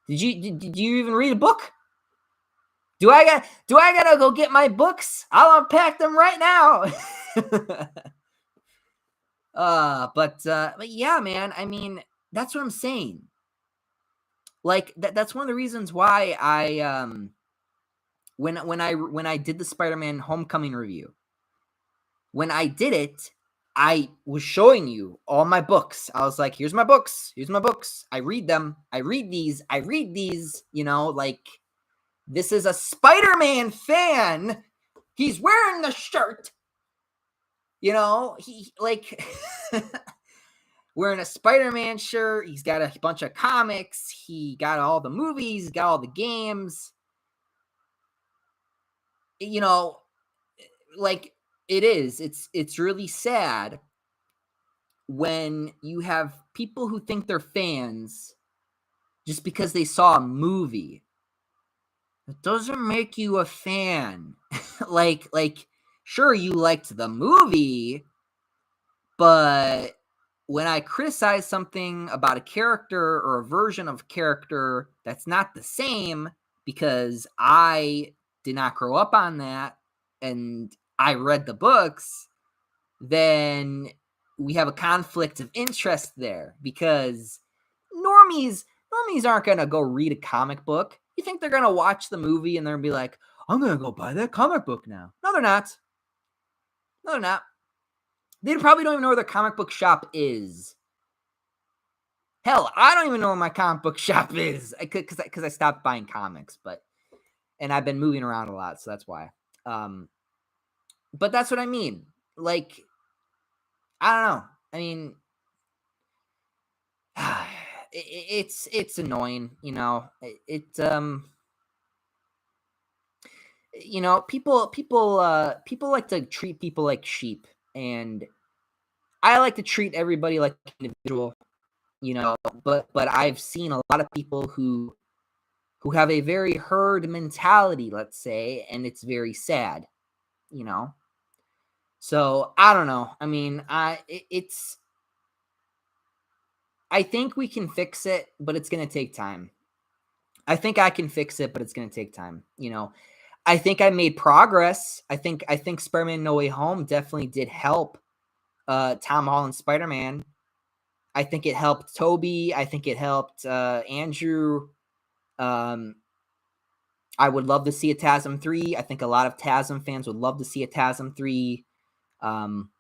Did you even read a book? Do I gotta go get my books? I'll unpack them right now. But yeah, man. I mean, that's what I'm saying. Like that's one of the reasons why I when I did the Spider-Man Homecoming review. When I did it, I was showing you all my books. I was like, here's my books. Here's my books. I read them. I read these. Like, this is a Spider-Man fan. He's wearing the shirt. He like wearing a Spider-Man shirt. He's got a bunch of comics. He got all the movies, got all the games. Like, it's really sad when you have people who think they're fans just because they saw a movie. It doesn't make you a fan. like sure, you liked the movie, but when I criticize something about a character or a version of a character that's not the same because I did not grow up on that and I read the books, then we have a conflict of interest there because normies aren't going to go read a comic book. You think they're going to watch the movie and they're going to be like, I'm going to go buy that comic book now. No, they're not. They probably don't even know where their comic book shop is. Hell, I don't even know where my comic book shop is because I stopped buying comics, and I've been moving around a lot, so that's why. But that's what I mean. Like, I don't know. I mean, it's annoying, people like to treat people like sheep, and I like to treat everybody like an individual, you know, but I've seen a lot of people who have a very herd mentality, let's say, and it's very sad, you know. So I don't know. I mean, it's I think we can fix it, but it's gonna take time. I think I can fix it, but it's gonna take time. You know, I think I made progress. I think Spider-Man No Way Home definitely did help Tom Holland Spider-Man. I think it helped Toby. I think it helped Andrew. Um, I would love to see a TASM 3. I think a lot of TASM fans would love to see a TASM 3. Um,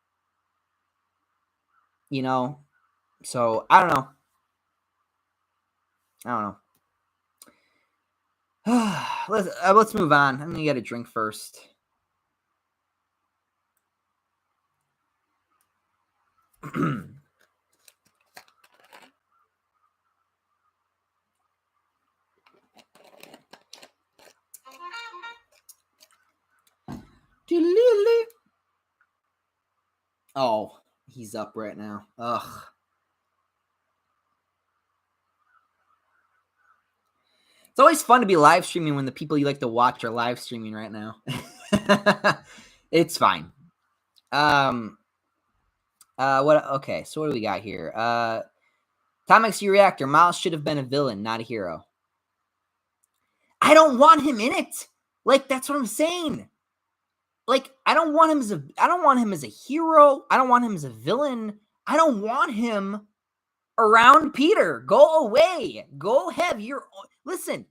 you know, so I don't know. I don't know. Let's move on. I'm gonna get a drink first. Oh, he's up right now. Ugh. It's always fun to be live streaming when the people you like to watch are live streaming right now. It's fine. What? Okay, so what do we got here? Tom X Reactor. Miles should have been a villain, not a hero. I don't want him in it. Like, that's what I'm saying. Like, I don't want him as a hero. I don't want him as a villain. I don't want him around Peter. Go away. Go have your own. Listen,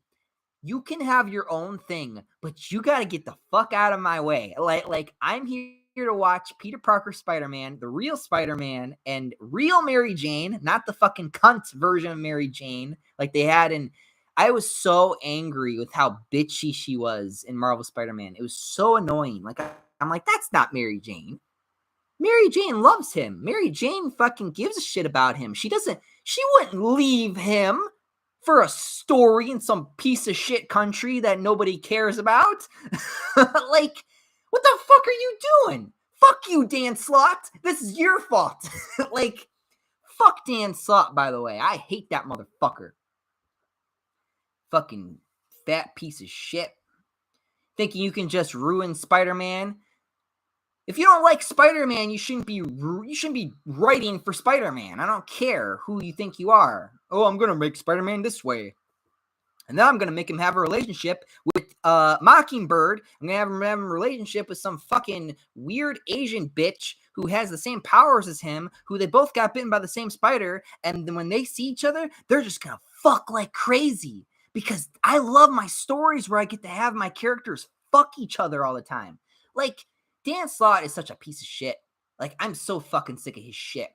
you can have your own thing, but you got to get the fuck out of my way. Like I'm here to watch Peter Parker Spider-Man, the real Spider-Man, and real Mary Jane, not the fucking cunt version of Mary Jane like they had in. I was so angry with how bitchy she was in Marvel Spider-Man. It was so annoying. Like I'm like, that's not Mary Jane. Mary Jane loves him. Mary Jane fucking gives a shit about him. She wouldn't leave him for a story in some piece of shit country that nobody cares about. Like, what the fuck are you doing? Fuck you, Dan Slott. This is your fault. Like, fuck Dan Slott, by the way. I hate that motherfucker. Fucking fat piece of shit. Thinking you can just ruin Spider-Man. If you don't like Spider-Man, you shouldn't be writing for Spider-Man. I don't care who you think you are. Oh, I'm gonna make Spider-Man this way, and then I'm gonna make him have a relationship with Mockingbird. I'm gonna have him have a relationship with some fucking weird Asian bitch who has the same powers as him, who they both got bitten by the same spider, and then when they see each other, they're just gonna fuck like crazy. Because I love my stories where I get to have my characters fuck each other all the time. Like, Dan Slott is such a piece of shit. Like, I'm so fucking sick of his shit.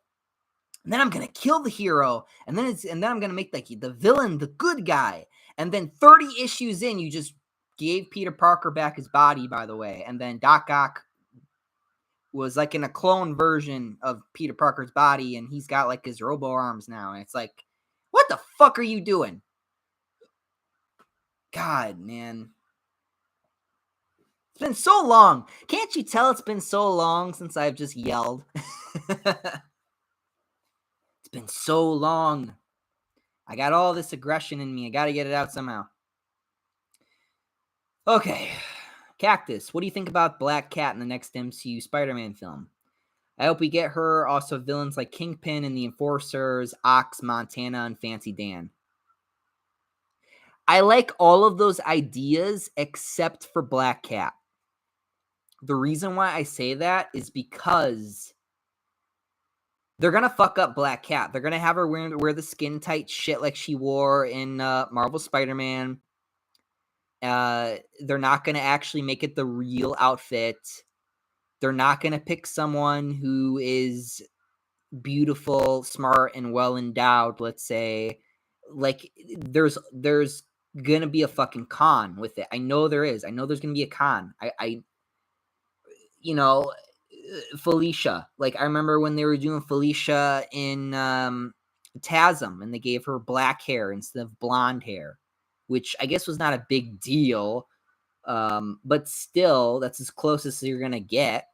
And then I'm gonna kill the hero, and then I'm gonna make like the villain the good guy. And then 30 issues in, you just gave Peter Parker back his body, by the way. And then Doc Ock was like in a clone version of Peter Parker's body, and he's got like his robo arms now. And it's like, what the fuck are you doing? God, man. It's been so long. Can't you tell it's been so long since I've just yelled? It's been so long. I got all this aggression in me. I got to get it out somehow. Okay. Cactus, what do you think about Black Cat in the next MCU Spider-Man film? I hope we get her. Also, villains like Kingpin and the Enforcers, Ox, Montana, and Fancy Dan. I like all of those ideas except for Black Cat. The reason why I say that is because they're going to fuck up Black Cat. They're going to have her wear the skin tight shit like she wore in Marvel Spider-Man. They're not going to actually make it the real outfit. They're not going to pick someone who is beautiful, smart, and well endowed, let's say. Like, there's going to be a fucking con with it. I know there is. I know there's going to be a con. I you know, Felicia. Like, I remember when they were doing Felicia in TASM, and they gave her black hair instead of blonde hair, which I guess was not a big deal. But still, that's as close as you're going to get.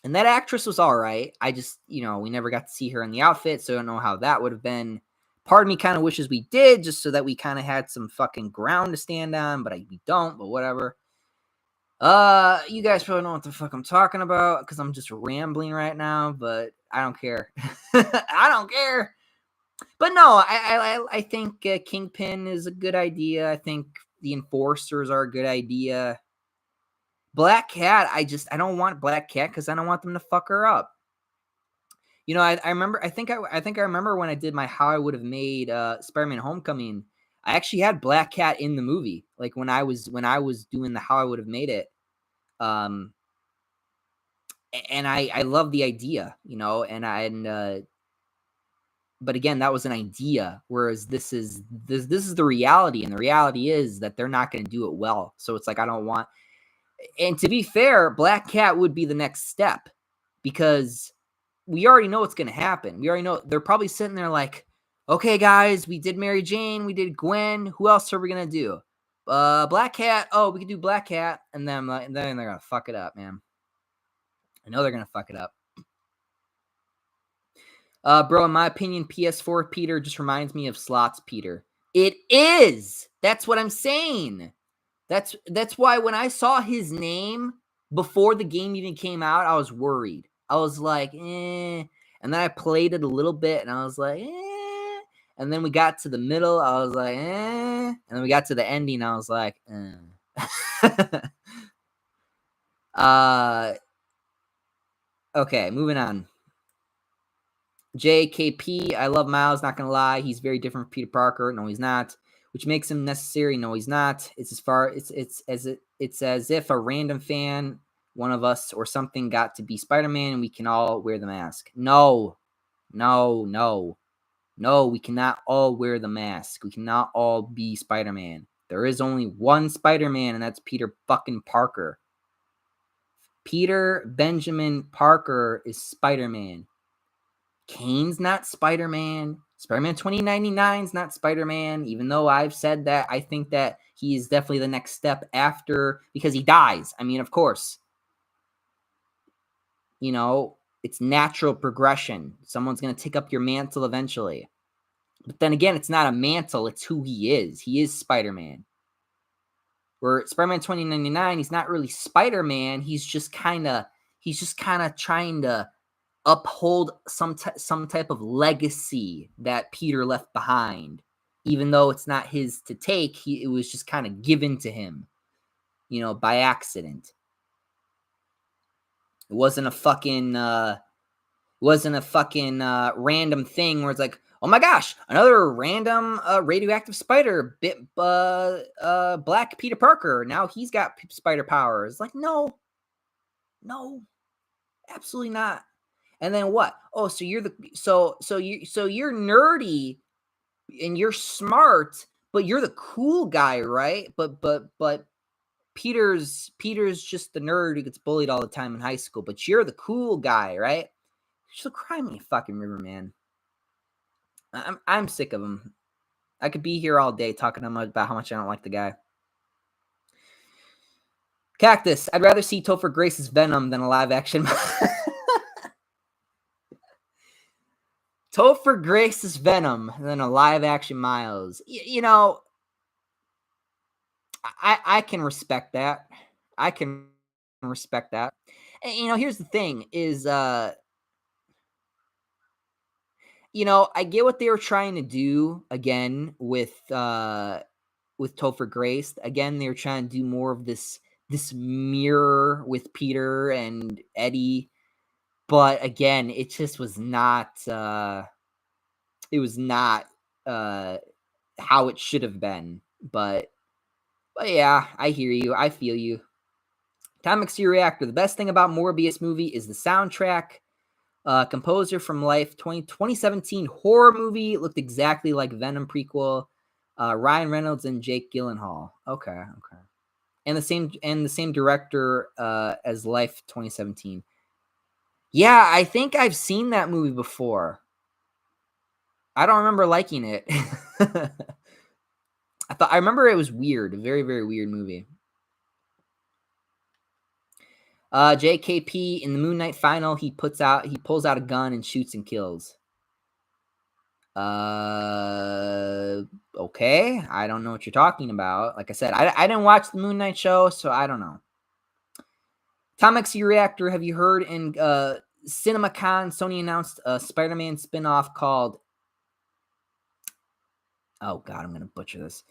And that actress was all right. I just, we never got to see her in the outfit, so I don't know how that would have been. Part of me kind of wishes we did, just so that we kind of had some fucking ground to stand on, but we don't, but whatever. You guys probably know what the fuck I'm talking about, because I'm just rambling right now, but I don't care. I don't care. But no, I think Kingpin is a good idea. I think the Enforcers are a good idea. Black Cat, I don't want Black Cat because I don't want them to fuck her up. I remember. I think I remember when I did my how I would have made Spider-Man Homecoming. I actually had Black Cat in the movie, like when I was doing the how I would have made it. And I love the idea, but again, that was an idea, whereas this is the reality, and the reality is that they're not going to do it well. So it's like I don't want. And to be fair, Black Cat would be the next step, because we already know what's going to happen. We already know they're probably sitting there like, okay, guys, we did Mary Jane, we did Gwen. Who else are we going to do? Black Cat. Oh, we could do Black Cat. And then they're going to fuck it up, man. I know they're going to fuck it up. Bro, in my opinion, PS4 Peter just reminds me of Slots Peter. It is. That's what I'm saying. That's why when I saw his name before the game even came out, I was worried. I was like, eh. And then I played it a little bit, and I was like, eh. And then we got to the middle, I was like, eh. And then we got to the ending, I was like, okay, moving on. JKP, I love Miles, not gonna lie. He's very different from Peter Parker. No, he's not. Which makes him necessary. No, he's not. It's as if a random fan, one of us or something, got to be Spider-Man and we can all wear the mask. No, we cannot all wear the mask. We cannot all be Spider-Man. There is only one Spider-Man, and that's Peter fucking Parker. Peter Benjamin Parker is Spider-Man. Kane's not Spider-Man. Spider-Man 2099 is not Spider-Man, even though I've said that I think that he is definitely the next step after, because he dies. I mean, of course. It's natural progression. Someone's going to take up your mantle eventually. But then again, it's not a mantle. It's who he is. He is Spider-Man. Where Spider-Man 2099, he's not really Spider-Man. He's just kind of trying to uphold some type of legacy that Peter left behind, even though it's not his to take. It was just kind of given to him, by accident. It wasn't a fucking random thing where it's like, oh my gosh, another random radioactive spider bit Black Peter Parker. Now he's got spider powers. Like, no, absolutely not. And then what? Oh, so you're you're nerdy and you're smart, but you're the cool guy, right? But Peter's just the nerd who gets bullied all the time in high school, but you're the cool guy, right? So cry me a fucking river, man. I'm sick of him. I could be here all day talking about how much I don't like the guy. Cactus, I'd rather see Topher Grace's Venom than a live action. Topher Grace's Venom than a live action Miles. I can respect that. I can respect that. And, here's the thing is, I get what they were trying to do again with Topher Grace. Again, they were trying to do more of this mirror with Peter and Eddie. But again, it just was not. It was not how it should have been. But yeah, I hear you. I feel you. Atomic Sea Reactor. The best thing about Morbius movie is the soundtrack. Composer from Life 2017 horror movie. It looked exactly like Venom prequel. Ryan Reynolds and Jake Gyllenhaal. Okay. And the same director as Life 2017. Yeah, I think I've seen that movie before. I don't remember liking it. I remember it was weird. A very, very weird movie. JKP in the Moon Knight final, he pulls out a gun and shoots and kills. Okay. I don't know what you're talking about. Like I said, I didn't watch the Moon Knight show, so I don't know. Tom X Reactor, have you heard in CinemaCon, Sony announced a Spider-Man spin-off called, oh god, I'm gonna butcher this.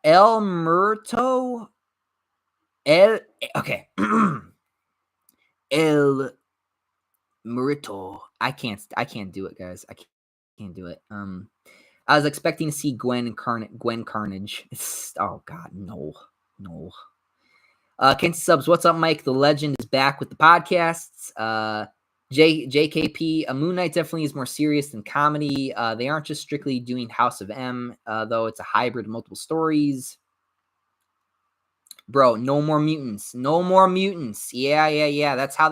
El Muerto. Okay. El Muerto. I can't do it, guys. I can't do it. I was expecting to see Gwen Carnage. Oh god, no. Kenzie Subs, what's up, Mike? The legend is back with the podcasts. JKP, Moon Knight definitely is more serious than comedy. They aren't just strictly doing House of M, though it's a hybrid of multiple stories. Bro, no more mutants. Yeah. That's how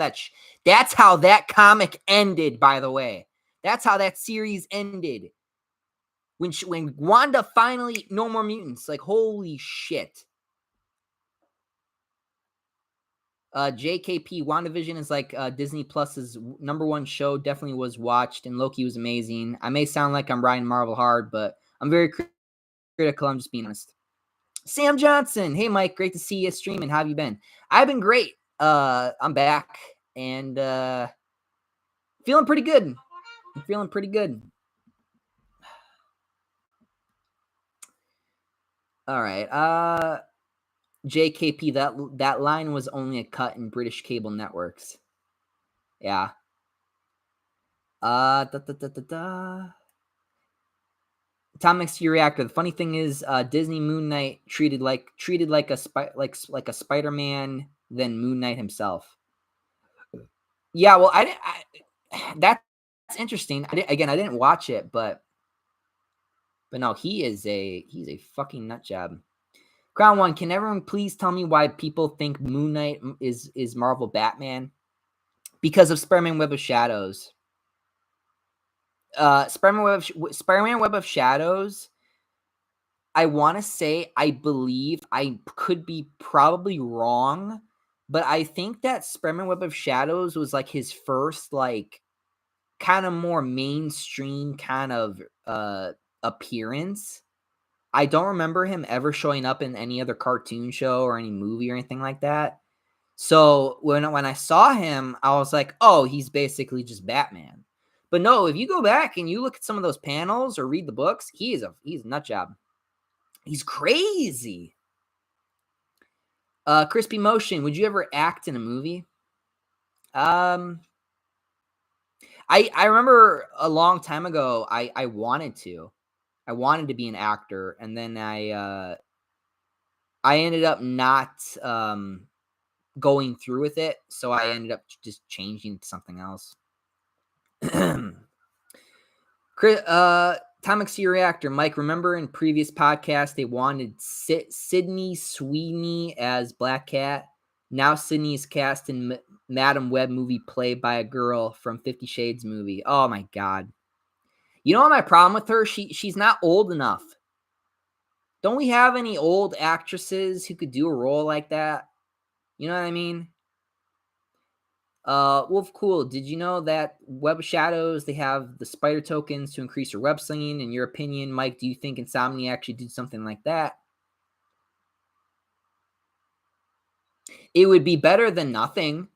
that comic ended, by the way. That's how that series ended. When Wanda finally, no more mutants. Like, holy shit. JKP, WandaVision is like Disney Plus's #1 show. Definitely was watched, and Loki was amazing. I may sound like I'm riding Marvel hard, but I'm very critical. I'm just being honest. Sam Johnson, hey Mike, great to see you streaming. How have you been? I've been great. I'm back and feeling pretty good. All right. JKP, that line was only a cut in British cable networks. Yeah. Tom X Reactor. The funny thing is, Disney Moon Knight treated like a Spider-Man than Moon Knight himself. Yeah, well, that's interesting. I didn't watch it, but no, he's a fucking nut job. Crown One, can everyone please tell me why people think Moon Knight is Marvel Batman? Because of Spider-Man Web of Shadows. Spider-Man Web of Shadows. I want to say, I believe, I could be probably wrong, but I think that Spider-Man Web of Shadows was like his first, like, kind of more mainstream kind of appearance. I don't remember him ever showing up in any other cartoon show or any movie or anything like that. So when I saw him, I was like, oh, he's basically just Batman. But no, if you go back and you look at some of those panels or read the books, he's a nut job. He's crazy. Crispy Motion, would you ever act in a movie? I remember a long time ago, I wanted to. I wanted to be an actor, and then I ended up not going through with it, so I ended up just changing to something else. Atomic Sea Reactor, Mike, remember in previous podcasts they wanted Sydney Sweeney as Black Cat? Now Sydney is cast in Madam Web movie played by a girl from 50 Shades movie. Oh my god. You know what my problem with her? She's not old enough. Don't we have any old actresses who could do a role like that? You know what I mean? Wolf Cool, did you know that Web of Shadows, they have the spider tokens to increase your web slinging? In your opinion, Mike, do you think Insomniac should do something like that? It would be better than nothing.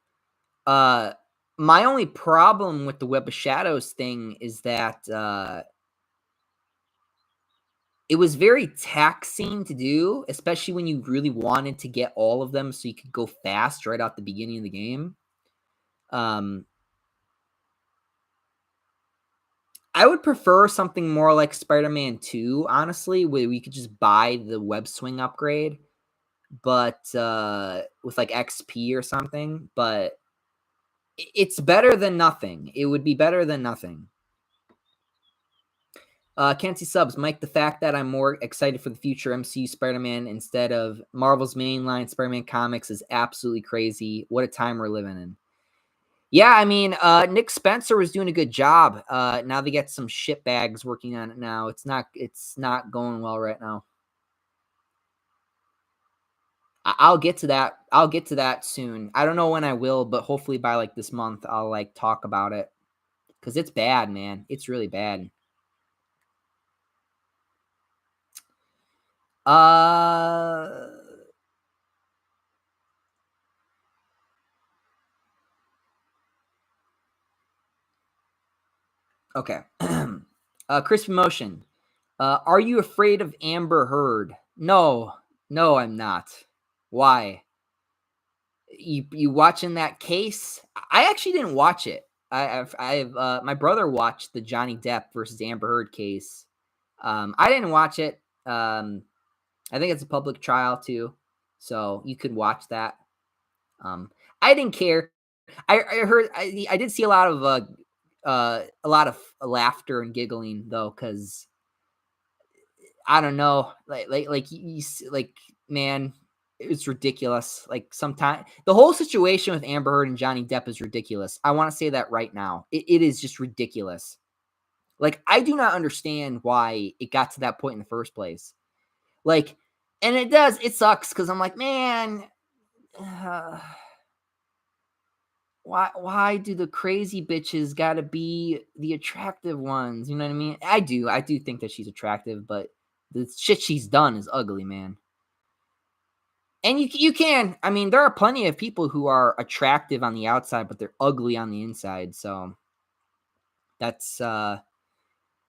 My only problem with the Web of Shadows thing is that it was very taxing to do, especially when you really wanted to get all of them so you could go fast right out the beginning of the game. I would prefer something more like Spider-Man 2, honestly, where we could just buy the web swing upgrade, but with like XP or something. But it's better than nothing. It would be better than nothing. Can't see subs, Mike. The fact that I'm more excited for the future MCU Spider-Man instead of Marvel's mainline Spider-Man comics is absolutely crazy. What a time we're living in. Yeah, I mean, Nick Spencer was doing a good job. Now they get some shitbags working on it now. It's not going well right now. I'll get to that. I'll get to that soon. I don't know when I will, but hopefully by like this month, I'll like talk about it because it's bad, man. It's really bad. Uh, okay. Crispy Motion. Are you afraid of Amber Heard? No, no, I'm not. Why? You watching that case? I actually didn't watch it. I've my brother watched the Johnny Depp versus Amber Heard case. I didn't watch it. I think it's a public trial too, so you could watch that. I didn't care. I heard I did see a lot of laughter and giggling though, because I don't know, like man, it's ridiculous. Like sometimes the whole situation with Amber Heard and Johnny Depp is ridiculous. I want to say that right now. It is just ridiculous. Like I do not understand why it got to that point in the first place. Like, and it sucks because I'm like, man, uh, why do the crazy bitches gotta be the attractive ones? You know what I mean? I do think that she's attractive, but the shit she's done is ugly, man. And you can, I mean, there are plenty of people who are attractive on the outside, but they're ugly on the inside. So that's I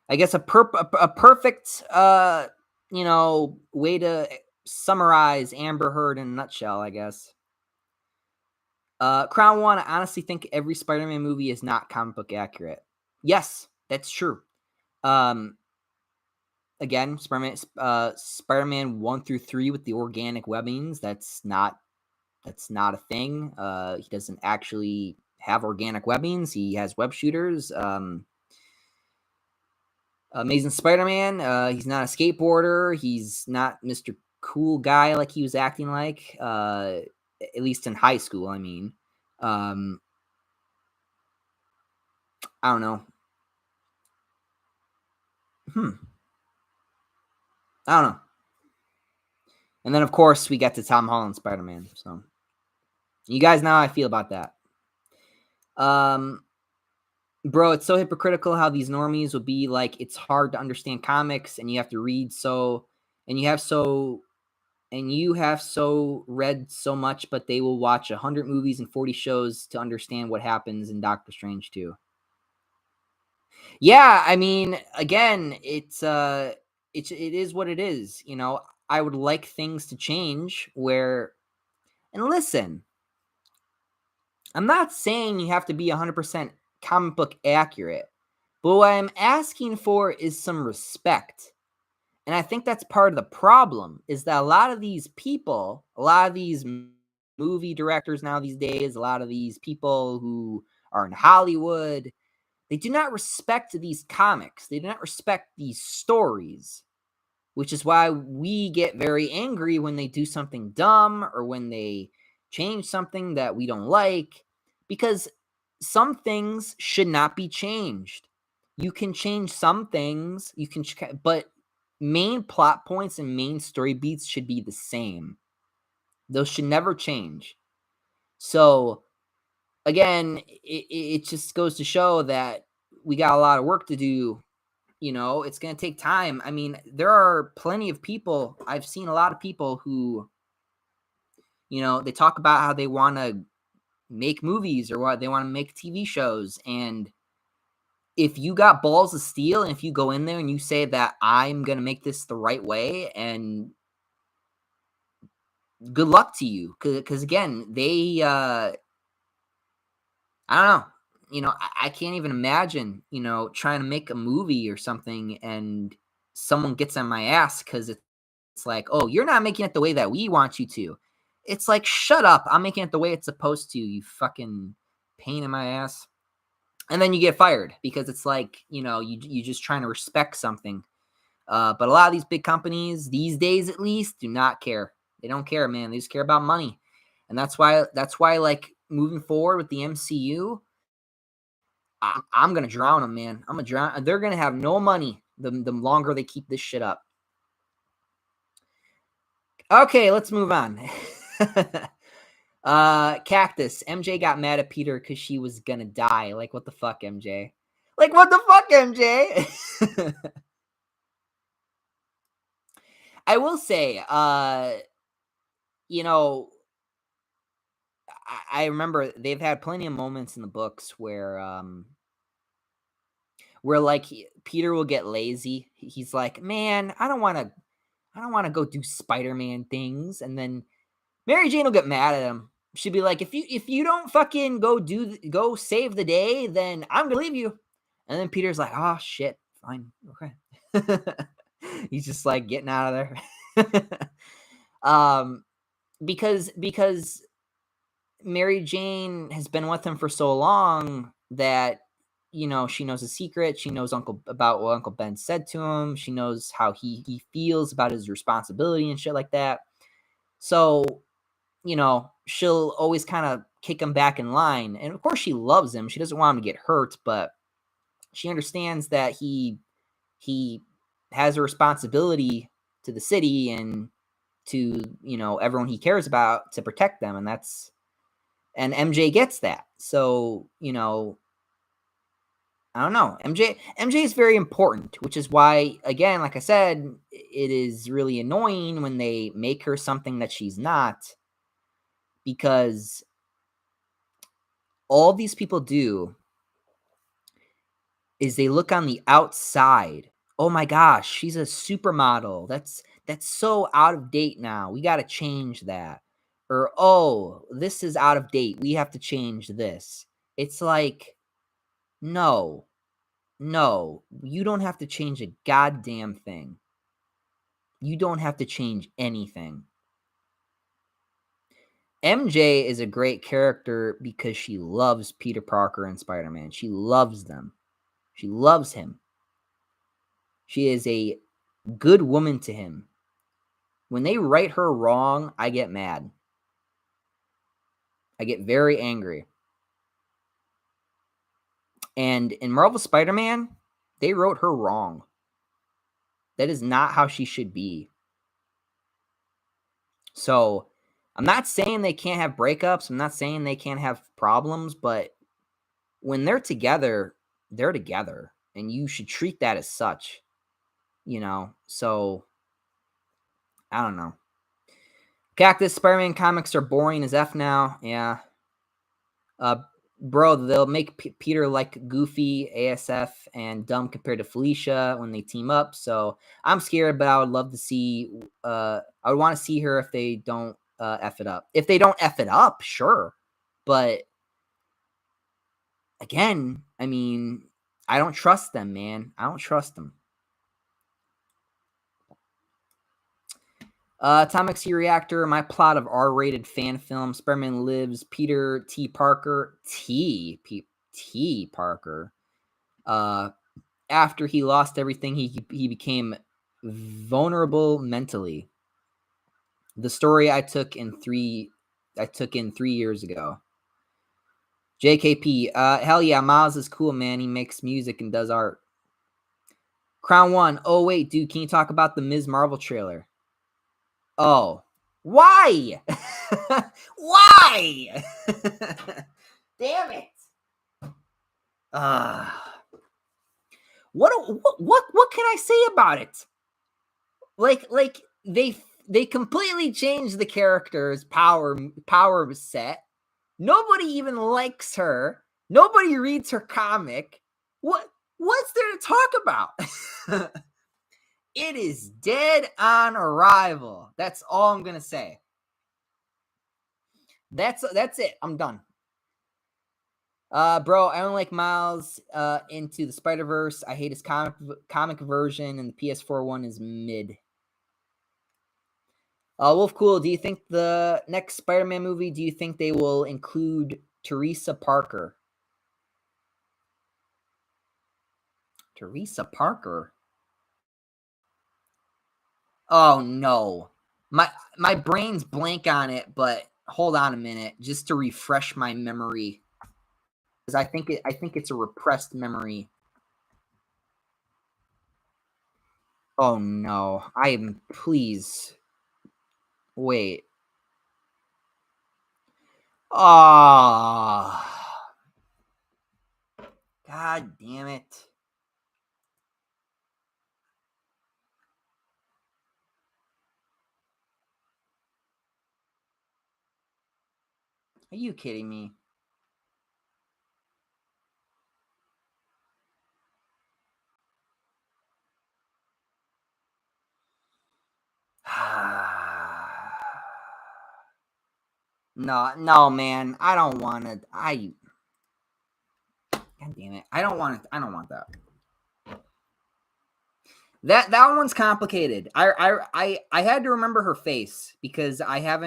guess a perfect way to summarize Amber Heard in a nutshell, I guess. Crown One, I honestly think every Spider-Man movie is not comic book accurate. Yes, that's true. Um, again, Spider-Man 1 through 3 with the organic webbings. That's not a thing. He doesn't actually have organic webbings. He has web shooters. Amazing Spider-Man. He's not a skateboarder. He's not Mr. Cool Guy like he was acting like. At least in high school, I mean. Um, I don't know. I don't know. And then, of course, we get to Tom Holland Spider-Man. So you guys know how I feel about that. Bro, it's so hypocritical how these normies will be like, it's hard to understand comics, and you have to read and you have so read so much, but they will watch 100 movies and 40 shows to understand what happens in Doctor Strange too. Yeah, I mean, again, it is what it is. I would like things to change where, and listen, I'm not saying you have to be 100% comic book accurate, but what I'm asking for is some respect. And I think that's part of the problem is that a lot of these people, a lot of these movie directors now these days, a lot of these people who are in Hollywood, they do not respect these comics. They do not respect these stories, which is why we get very angry when they do something dumb or when they change something that we don't like, because some things should not be changed. You can change some things, but main plot points and main story beats should be the same. Those should never change. So again, it just goes to show that we got a lot of work to do. It's going to take time. I mean, there are plenty of people. I've seen a lot of people who, they talk about how they want to make movies or what they want to make TV shows. And if you got balls of steel and if you go in there and you say that I'm going to make this the right way, and good luck to you. Cause again, I don't know. I can't even imagine, trying to make a movie or something and someone gets on my ass because it's like, oh, you're not making it the way that we want you to. It's like, shut up. I'm making it the way it's supposed to, you fucking pain in my ass. And then you get fired because it's like, you just trying to respect something. But a lot of these big companies these days, at least, do not care. They don't care, man. They just care about money. And that's why like moving forward with the MCU, I'm gonna drown them, man. I'm gonna drown. They're gonna have no money the longer they keep this shit up. Okay, let's move on. Cactus. MJ got mad at Peter because she was gonna die. Like, what the fuck, MJ? Like, what the fuck, MJ? I will say, you know, I remember they've had plenty of moments in the books where like Peter will get lazy. He's like, man, I don't want to go do Spider-Man things, and then Mary Jane will get mad at him. She'd be like, if you don't fucking go save the day, then I'm gonna leave you. And then Peter's like, oh shit, fine, okay. He's just like getting out of there. Because Mary Jane has been with him for so long that she knows his secret. She knows about what Uncle Ben said to him. She knows how he feels about his responsibility and shit like that. So she'll always kind of kick him back in line. And of course she loves him. She doesn't want him to get hurt, but she understands that he has a responsibility to the city and to, everyone he cares about, to protect them. And MJ gets that. So, I don't know. MJ is very important, which is why, again, like I said, it is really annoying when they make her something that she's not, because all these people do is they look on the outside. Oh my gosh, she's a supermodel. That's so out of date now. We got to change that. Or, oh, this is out of date. We have to change this. It's like, no, you don't have to change a goddamn thing. You don't have to change anything. MJ is a great character because she loves Peter Parker and Spider-Man. She loves them. She loves him. She is a good woman to him. When they right her wrong, I get mad. I get very angry. And in Marvel Spider-Man, they wrote her wrong. That is not how she should be. So, I'm not saying they can't have breakups. I'm not saying they can't have problems, but when they're together, they're together. And you should treat that as such. So I don't know. Cactus, Spider-Man comics are boring as F now. Yeah. Bro, they'll make Peter like goofy ASF and dumb compared to Felicia when they team up. So I'm scared, but I would love to see. I would want to see her if they don't F it up. If they don't F it up, sure. But again, I mean, I don't trust them, man. I don't trust them. Atomic Sea Reactor, my plot of R-rated fan film. Spider-Man lives. Peter T. Parker. T. Parker. After he lost everything, he became vulnerable mentally. The story I took in 3 years ago. JKP. Hell yeah, Miles is cool, man. He makes music and does art. Crown One. Oh wait, dude, can you talk about the Ms. Marvel trailer? Oh, why? Why? Damn it! What can I say about it? Like they completely changed the character's power set. Nobody even likes her. Nobody reads her comic. What's there to talk about? It is dead on arrival. That's all I'm gonna say. That's it. I'm done. Bro, I don't like Miles into the Spider-Verse. I hate his comic version, and the PS4 one is mid. Wolf Cool, do you think the next Spider-Man movie, do you think they will include Teresa Parker? Teresa Parker? Oh no. My brain's blank on it, but hold on a minute just to refresh my memory. Because I think it's a repressed memory. Oh no. Please. Wait. Oh, God damn it. Are you kidding me? No, man. I don't want to. God damn it. I don't want it. I don't want that. That one's complicated. I had to remember her face because I have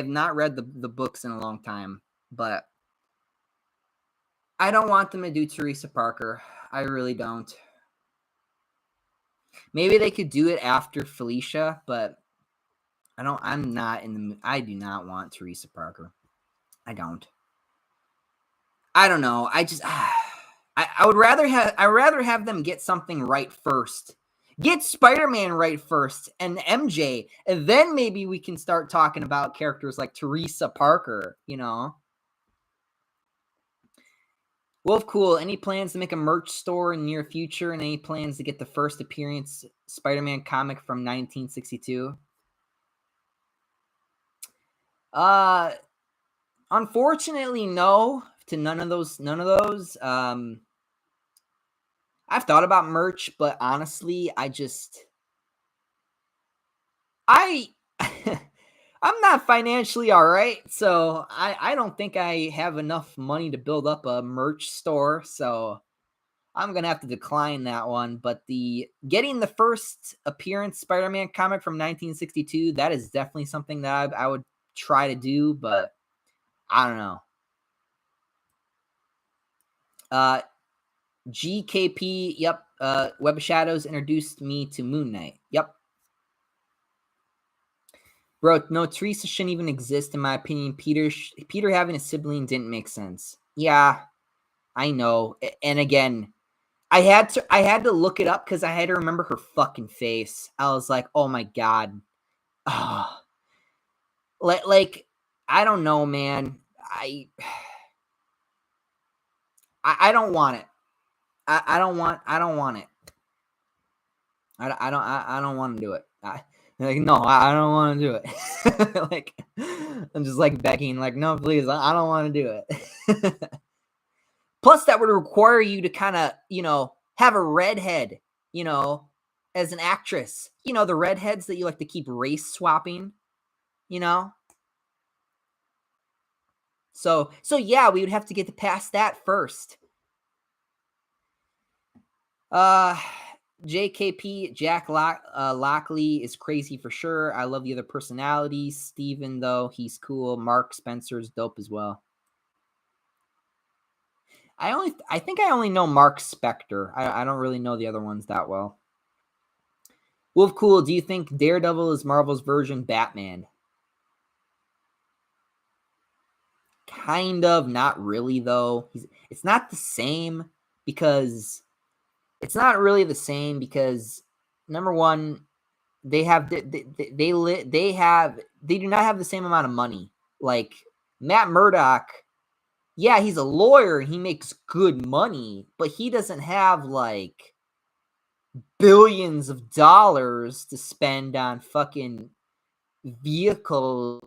not read the books in a long time, but I don't want them to do Teresa Parker. I really don't. Maybe they could do it after Felicia, but I'm not in the. I do not want Teresa Parker. I don't. I don't know. I would rather have them get something right first. Get Spider-Man right first and MJ, and then maybe we can start talking about characters like Teresa Parker, you know. Wolf Cool, any plans to make a merch store in the near future and any plans to get the first appearance Spider-Man comic from 1962? Uh Unfortunately, no to none of those. I've thought about merch, but honestly, I I'm not financially all right, so I don't think I have enough money to build up a merch store, so I'm gonna have to decline that one. But the getting the first appearance Spider-Man comic from 1962, that is definitely something that I would try to do, but I don't know. Uh, GKP, yep. Web of Shadows introduced me to Moon Knight. Yep. Bro, no, Teresa shouldn't even exist in my opinion. Peter having a sibling didn't make sense. Yeah, I know. And again, I had to look it up because I had to remember her fucking face. I was like, oh my god. Oh, like I don't know, man. I don't want it. I don't want it. I don't want to do it. No, I don't want to do it. Like I'm just like begging, like no, please, I don't want to do it. Plus, that would require you to kind of have a redhead, you know, as an actress. You know the redheads that you like to keep race swapping. You know, so yeah, we would have to get past that first. Uh JKP Lockley is crazy for sure. I love the other personalities. Steven, though, he's cool. Mark Spencer's dope as well. I think I only know Mark Spector. I don't really know the other ones that well. Wolf Cool, do you think Daredevil is Marvel's version Batman? Kind of, not really though. It's not the same because it's not really the same because number one, they have they do not have the same amount of money. Like Matt Murdock, yeah, he's a lawyer and he makes good money, but he doesn't have like billions of dollars to spend on fucking vehicles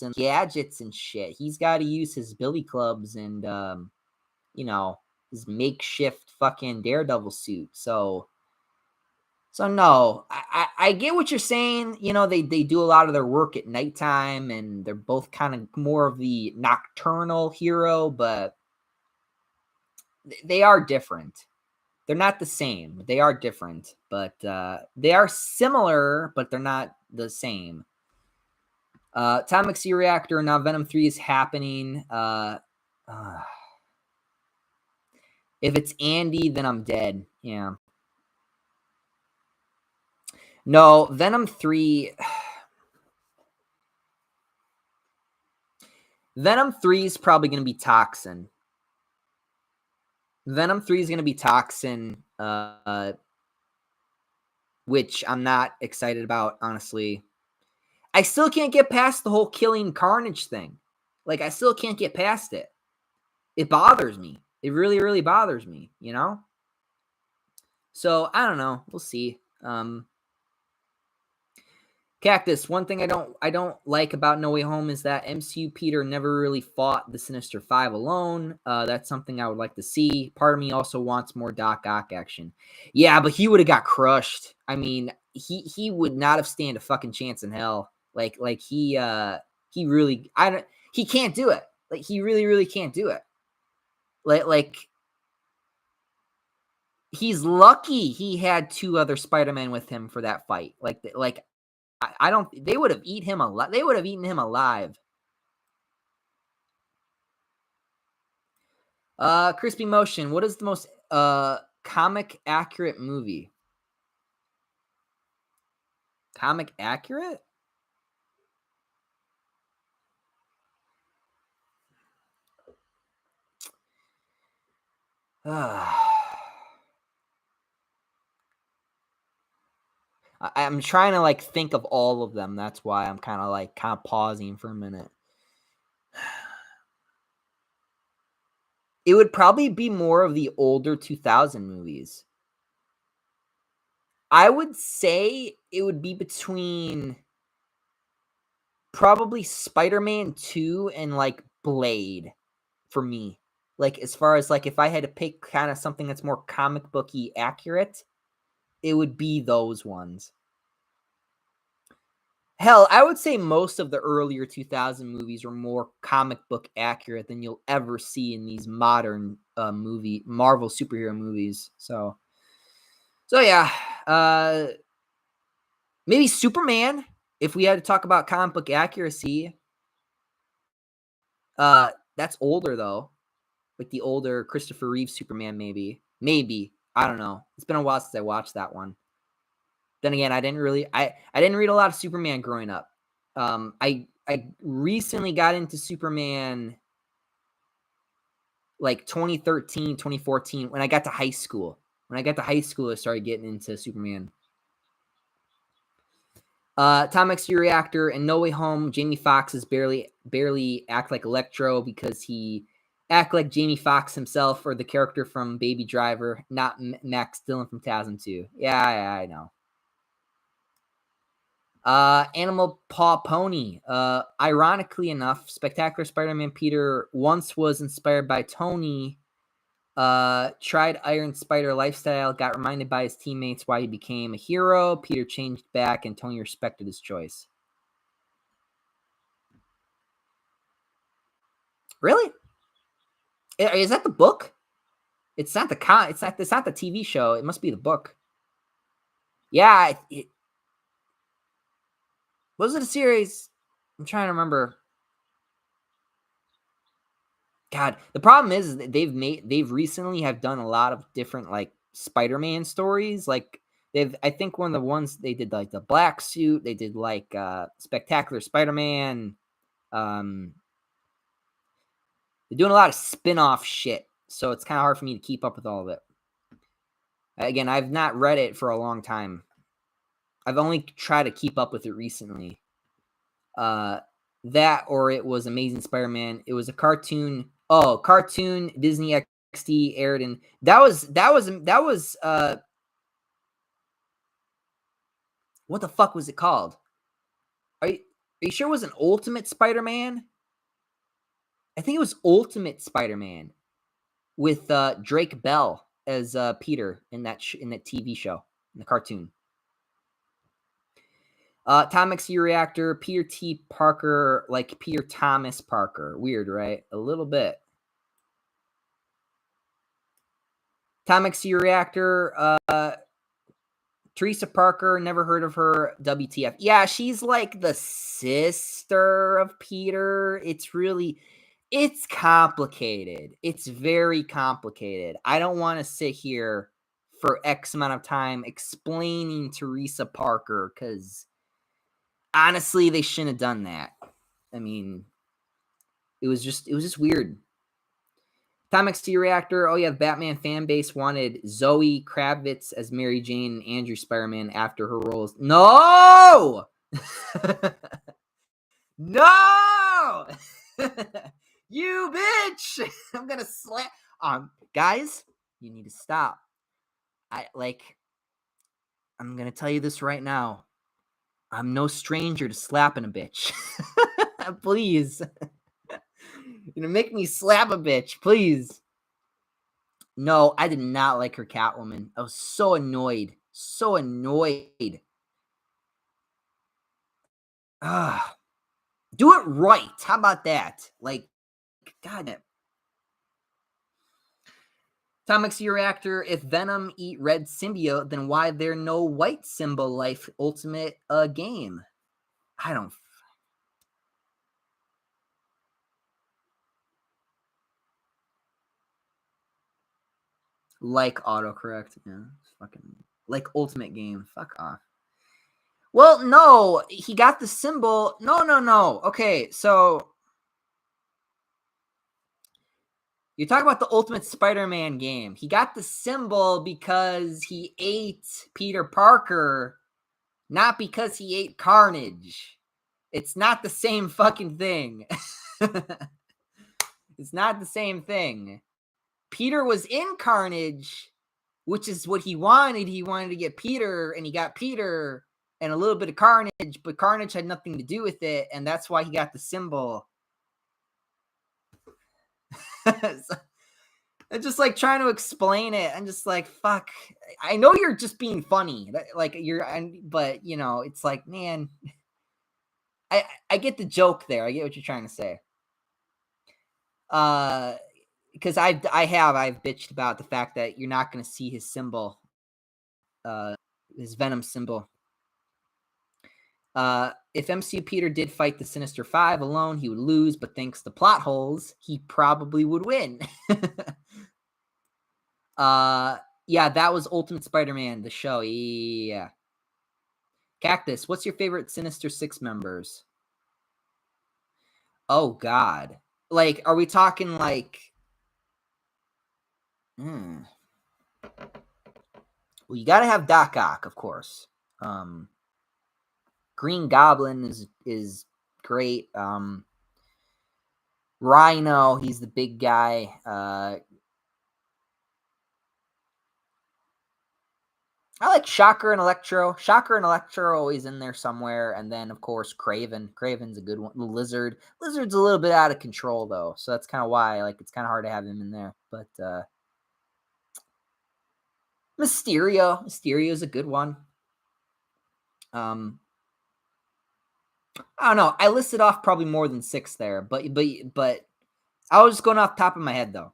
and gadgets and shit. He's got to use his billy clubs and you know, his makeshift fucking Daredevil suit. So no, I get what you're saying. You know, they do a lot of their work at nighttime, and they're both kind of more of the nocturnal hero, but they are different. They're not the same. They are different, but they are similar, but they're not the same. Atomic C Reactor, now Venom 3 is happening. If it's Andy, then I'm dead. Yeah. No, Venom 3. Venom 3 is probably going to be Toxin. Venom 3 is going to be Toxin, which I'm not excited about, honestly. I still can't get past the whole killing Carnage thing. Like, I still can't get past it. It bothers me. It really, really bothers me, you know? So, I don't know. We'll see. Cactus, one thing I don't like about No Way Home is that MCU Peter never really fought the Sinister Five alone. That's something I would like to see. Part of me also wants more Doc Ock action. Yeah, but he would have got crushed. I mean, he would not have stand a fucking chance in hell. Like he really he can't do it. Like he really, really can't do it. Like he's lucky he had two other Spider-Men with him for that fight. Like I don't. They would have eaten him alive. They would have eaten him alive. Crispy Motion. What is the most comic accurate movie? Comic accurate? I'm trying to like think of all of them. That's why I'm kind of pausing for a minute. It would probably be more of the older 2000 movies. I would say it would be between probably Spider-Man 2 and like Blade for me. Like as far as like if I had to pick kind of something that's more comic booky accurate, it would be those ones. Hell, I would say most of the earlier 2000 movies were more comic book accurate than you'll ever see in these modern Marvel superhero movies. So yeah, maybe Superman if we had to talk about comic book accuracy. That's older though. Like the older Christopher Reeve Superman, maybe. I don't know. It's been a while since I watched that one. Then again, I didn't read a lot of Superman growing up. I recently got into Superman like 2013, 2014 when I got to high school. When I got to high school, I started getting into Superman. Tom X Reactor and No Way Home, Jamie Foxx is barely act like Electro because he act like Jamie Foxx himself or the character from Baby Driver, not Max Dillon from 2002. Yeah, I know. Animal Paw Pony. Ironically enough, Spectacular Spider-Man Peter once was inspired by Tony. Tried Iron Spider lifestyle, got reminded by his teammates why he became a hero. Peter changed back, and Tony respected his choice. Really? Is that the book? It's not the It's not the TV show. It must be the book. Yeah. Was it a series? I'm trying to remember. God, the problem is that they've recently have done a lot of different like Spider-Man stories. Like I think one of the ones they did like the black suit, they did like Spectacular Spider-Man. They're doing a lot of spin-off shit, so it's kind of hard for me to keep up with all of it. Again, I've not read it for a long time. I've only tried to keep up with it recently. That or it was Amazing Spider-Man. It was a cartoon. Oh, cartoon Disney XD aired in that was what the fuck was it called? Are you sure it was an Ultimate Spider-Man? I think it was Ultimate Spider-Man with Drake Bell as Peter in that TV show, in the cartoon. Tom X Reactor, Peter T. Parker, like Peter Thomas Parker. Weird, right? A little bit. Tom X Reactor, Teresa Parker, never heard of her. WTF. Yeah, she's like the sister of Peter. It's complicated. It's very complicated. I don't want to sit here for X amount of time explaining Teresa Parker because honestly, they shouldn't have done that. I mean, it was just weird. Tom XT Reactor. Oh yeah, the Batman fan base wanted Zoe Kravitz as Mary Jane and Andrew Spider-Man after her roles. No! No! You bitch! I'm gonna slap. Guys, you need to stop. I'm gonna tell you this right now. I'm no stranger to slapping a bitch. Please. You're gonna make me slap a bitch, please. No, I did not like her Catwoman. I was so annoyed. So annoyed. Ugh. Do it right. How about that? Like, God. Comics Reactor, if Venom eat red symbiote, then why there no white symbol life ultimate game? I don't like autocorrect. Yeah, fucking like ultimate game. Fuck off. Well, no, he got the symbol. No. Okay, so you're talking about the Ultimate Spider-Man game. He got the symbol because he ate Peter Parker, not because he ate Carnage. It's not the same fucking thing. It's not the same thing. Peter was in Carnage, which is what he wanted. He wanted to get Peter, and he got Peter and a little bit of Carnage, but Carnage had nothing to do with it, and that's why he got the symbol. I'm just like trying to explain it. I'm just like, fuck. I know you're just being funny, like but you know, it's like, man, I get the joke there. I get what you're trying to say. Because I've bitched about the fact that you're not going to see his symbol, his Venom symbol. If MCU Peter did fight the Sinister Five alone, he would lose, but thanks to plot holes, he probably would win. Yeah, that was Ultimate Spider-Man, the show. Yeah. Cactus, what's your favorite Sinister Six members? Oh God. Like, are we talking like well, you gotta have Doc Ock, of course. Green Goblin is great. Rhino, he's the big guy. I like Shocker and Electro. Shocker and Electro are always in there somewhere. And then, of course, Craven. Craven's a good one. Lizard. Lizard's a little bit out of control, though. So that's kind of why it's kind of hard to have him in there. But Mysterio. Mysterio's a good one. I don't know. I listed off probably more than 6 there. But I was just going off the top of my head, though.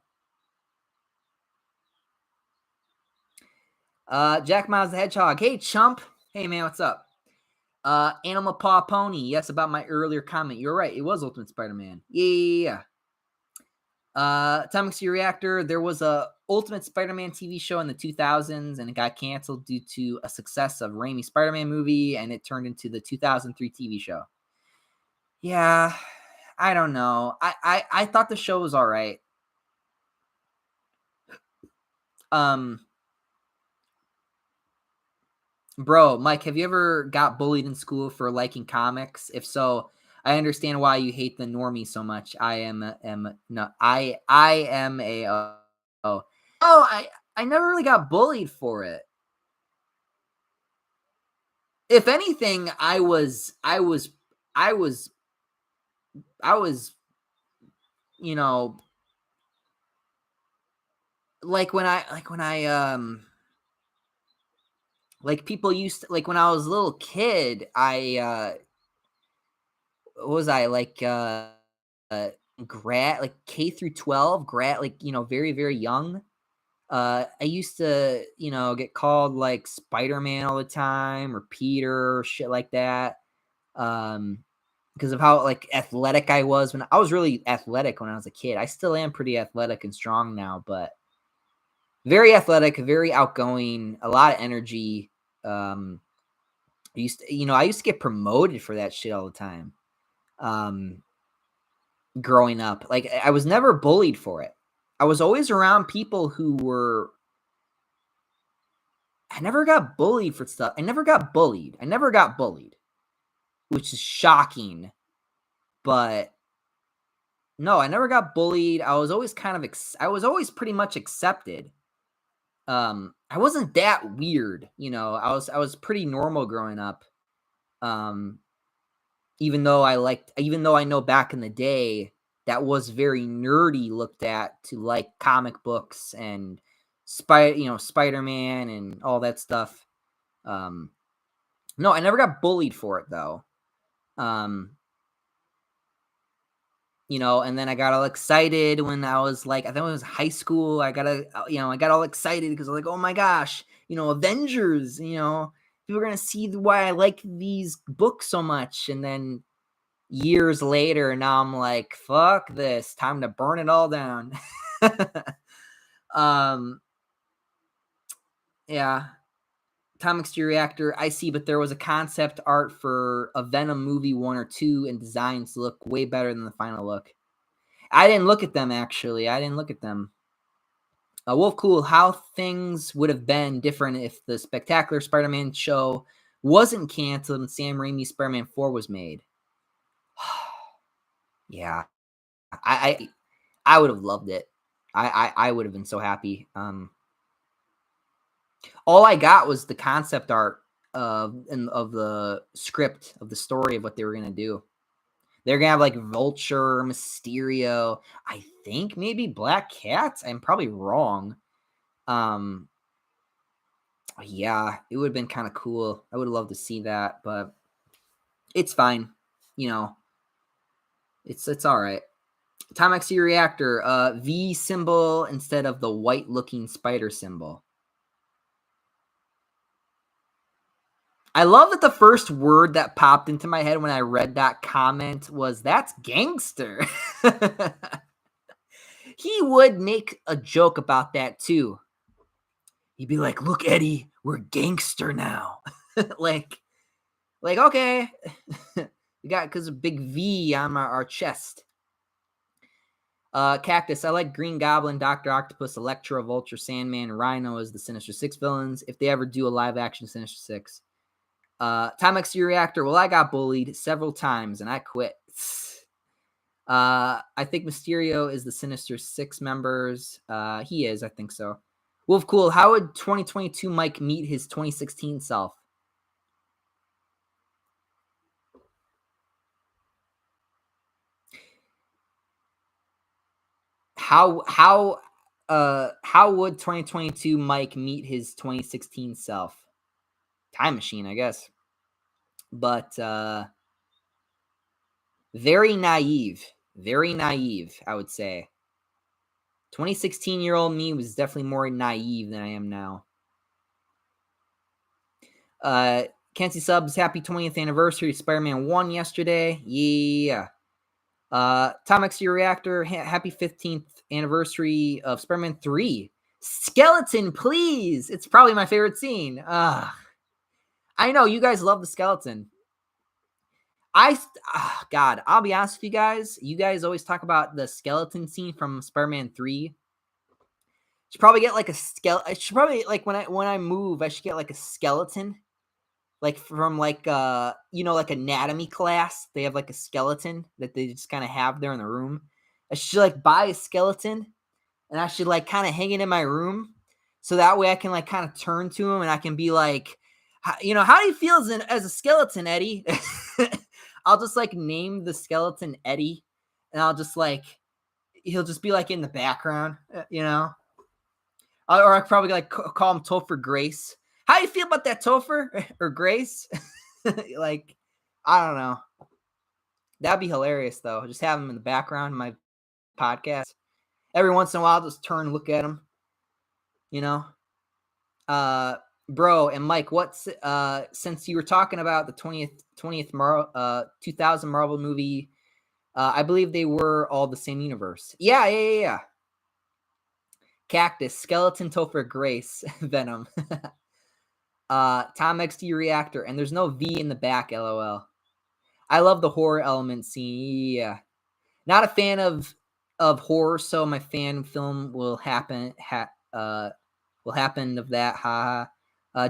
Jack Miles the Hedgehog. Hey, chump. Hey, man, what's up? Animal Paw Pony. Yes, about my earlier comment. You're right. It was Ultimate Spider-Man. Yeah. Atomic Sea Reactor. There was a Ultimate Spider-Man TV show in the 2000s, and it got canceled due to a success of Raimi's Spider-Man movie, and it turned into the 2003 TV show. Yeah, I don't know. I thought the show was all right. Bro, Mike, have you ever got bullied in school for liking comics? If so, I understand why you hate the normie so much. I am I never really got bullied for it. If anything, I was, you know, like when I like people used to, like when I was a little kid, what was I like grad, like K through 12 grad, like, you know, very, very young. I used to, you know, get called like Spider-Man all the time or Peter or shit like that. Because of how like athletic I was when I was really athletic when I was a kid. I still am pretty athletic and strong now, but very athletic, very outgoing, a lot of energy. I used to get promoted for that shit all the time. Growing up, like I was never bullied for it. I was always around people who were. I never got bullied for stuff. I never got bullied, which is shocking. But No, I never got bullied. I was always I was always pretty much accepted. I wasn't that weird, I was pretty normal growing up. Um, even though I know back in the day that was very nerdy looked at to like comic books and Spider-Man and all that stuff. Um, no, I never got bullied for it though. Um, and then I got all excited when I was like, I think it was high school. I got all excited because I was like, oh my gosh, Avengers, people are going to see why I like these books so much. And then years later, now I'm like, fuck this, time to burn it all down. um, yeah. Atomic Reactor, I see, but there was a concept art for a Venom movie 1 or 2, and designs look way better than the final look. I didn't look at them, actually. I didn't look at them. Wolf Cool, how things would have been different if the Spectacular Spider-Man show wasn't canceled and Sam Raimi's Spider-Man 4 was made. Yeah. I would have loved it. I would have been so happy. All I got was the concept art of the script of the story of what they were gonna do. They're gonna have like Vulture, Mysterio, I think maybe Black Cat. I'm probably wrong. Um, yeah, it would have been kind of cool. I would have loved to see that, but it's fine. You know, it's all right. Atomic Sea Reactor, V symbol instead of the white looking spider symbol. I love that the first word that popped into my head when I read that comment was "that's gangster." He would make a joke about that too. He'd be like, "Look, Eddie, we're gangster now." like, okay, we got because a big V on our chest. Cactus, I like Green Goblin, Doctor Octopus, Electro, Vulture, Sandman, Rhino as the Sinister Six villains. If they ever do a live action Sinister Six. Timex Reactor, well, I got bullied several times and I quit. I think Mysterio is the Sinister Six members. He is, I think so. Wolf Cool, how would 2022 Mike meet his 2016 self? How would 2022 Mike meet his 2016 self? Time machine, I guess. But very naive. Very naive, I would say. 2016-year-old me was definitely more naive than I am now. Kenzie Subs, happy 20th anniversary of Spider-Man 1 yesterday. Yeah. Atomic Reactor, happy 15th anniversary of Spider-Man 3. Skeleton, please. It's probably my favorite scene. I know you guys love the skeleton. God, I'll be honest with you guys. You guys always talk about the skeleton scene from Spider-Man 3. Should probably get like a skeleton. I should probably like when I move, I should get like a skeleton, like from like like anatomy class. They have like a skeleton that they just kind of have there in the room. I should like buy a skeleton, and I should like kind of hang it in my room, so that way I can like kind of turn to him and I can be like, how do you feel as a skeleton, Eddie? I'll just like name the skeleton Eddie, and I'll just like he'll just be like in the background, Or I probably like call him Topher Grace. How you feel about that, Topher or Grace? Like, I don't know. That'd be hilarious though. Just have him in the background in my podcast. Every once in a while, I'll just turn and look at him. You know, bro and Mike. What's since you were talking about the 20th 2000 Marvel movie, I believe they were all the same universe. Yeah. Cactus, Skeleton, Topher, Grace, Venom. Tom XD Reactor, and there's no V in the back, lol. I love the horror element scene. Yeah. Not a fan of horror, so my fan film will happen of that. Ha.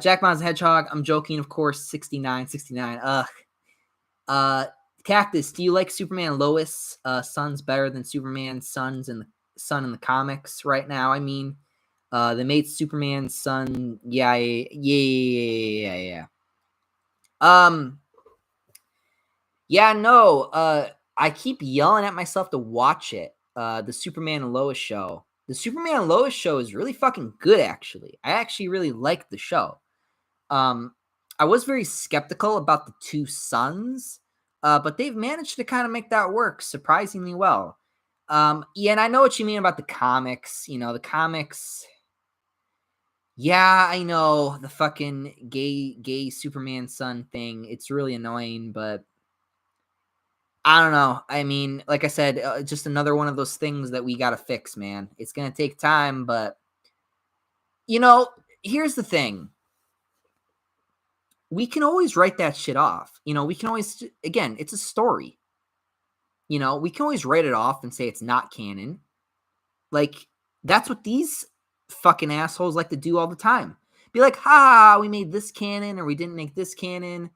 Jack Bon's Hedgehog. I'm joking, of course. 69. Ugh. Cactus, do you like Superman and Lois sons better than Superman's sons in the comics right now? I mean, they made Superman's son. Yeah. Yeah, no. I keep yelling at myself to watch it. The Superman and Lois show. The Superman and Lois show is really fucking good, actually. I actually really like the show. I was very skeptical about the two sons, but they've managed to kind of make that work surprisingly well. Yeah, and I know what you mean about the comics. You know, the comics. Yeah, I know the fucking gay Superman son thing. It's really annoying, but I don't know. I mean, like I said, just another one of those things that we got to fix, man. It's going to take time, but you know, here's the thing. We can always write that shit off. You know, we can always, again, it's a story. You know, we can always write it off and say it's not canon. Like, that's what these fucking assholes like to do all the time. Be like, ha, we made this canon or we didn't make this canon.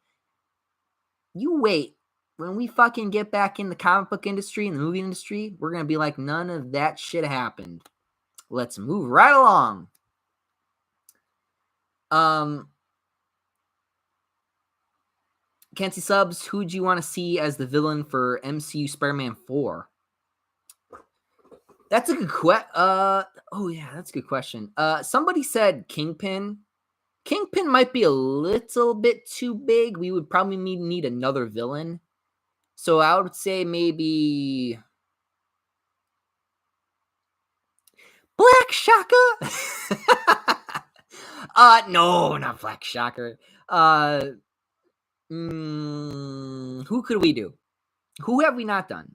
You wait. When we fucking get back in the comic book industry and the movie industry, we're going to be like, none of that shit happened. Let's move right along. Kenzie Subs, who do you want to see as the villain for MCU Spider-Man 4? That's a good question. That's a good question. Somebody said Kingpin. Kingpin might be a little bit too big. We would probably need another villain. So I would say maybe Black Shaka. No, not Black Shocker. Who could we do? Who have we not done?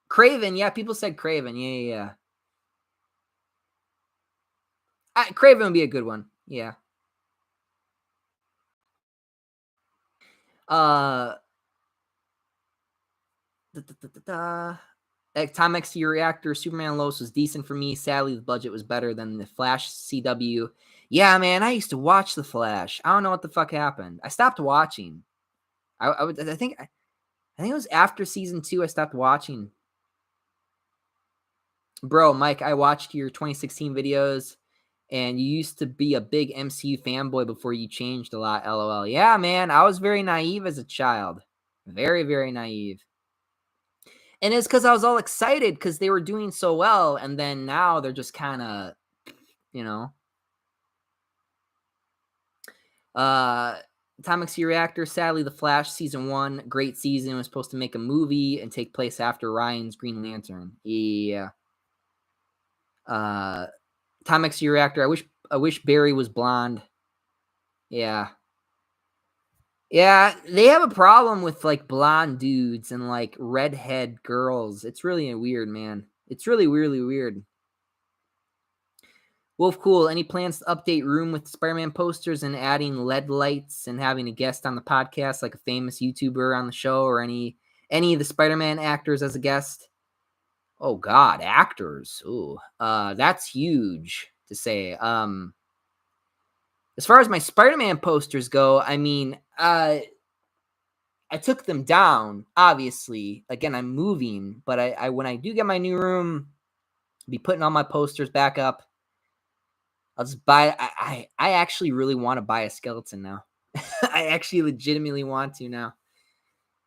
Craven. Yeah, people said Craven. Yeah. Craven would be a good one. Yeah. Time X Reactor, Superman Lois was decent for me. Sadly, the budget was better than the Flash CW. Yeah, man, I used to watch the Flash. I don't know what the fuck happened. I stopped watching. I think it was after season 2 I stopped watching. Bro, Mike, I watched your 2016 videos, and you used to be a big MCU fanboy before you changed a lot. LOL. Yeah, man, I was very naive as a child. Very, very naive. And it's because I was all excited because they were doing so well, and then now they're just kind of, you know. Atomic Sea Reactor, sadly, The Flash Season 1, great season, was supposed to make a movie and take place after Ryan's Green Lantern. Yeah. Atomic Sea Reactor, I wish Barry was blonde. Yeah. Yeah, they have a problem with like blonde dudes and like redhead girls. It's really weird, man. It's really weirdly weird. Wolf Cool, any plans to update room with Spider-Man posters and adding LED lights and having a guest on the podcast, like a famous YouTuber on the show, or any of the Spider-Man actors as a guest? Oh God, actors. Ooh, that's huge to say. As far as my Spider-Man posters go, I mean, I took them down, obviously. Again, I'm moving, but I when I do get my new room, I'll be putting all my posters back up. I'll just buy. I actually really want to buy a skeleton now. I actually legitimately want to now.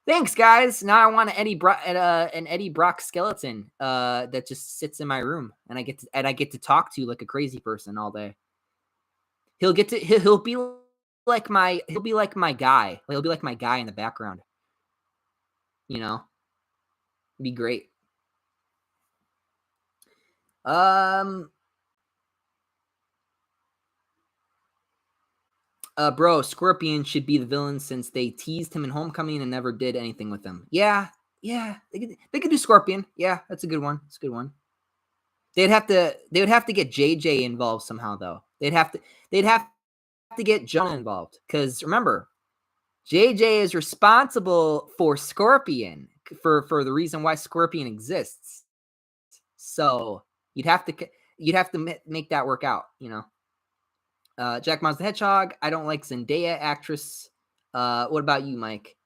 Thanks, guys. Now I want an Eddie Brock skeleton that just sits in my room, and I get to talk to like a crazy person all day. He'll be like my guy. He'll be like my guy in the background. You know, be great. Bro, Scorpion should be the villain since they teased him in Homecoming and never did anything with him. Yeah, they could do Scorpion. Yeah, that's a good one. It's a good one. They would have to get JJ involved somehow though. They'd have to get Jonah involved because remember, JJ is responsible for Scorpion for the reason why Scorpion exists. So you'd have to make that work out, you know. Jack Miles the Hedgehog. I don't like Zendaya actress. What about you, Mike?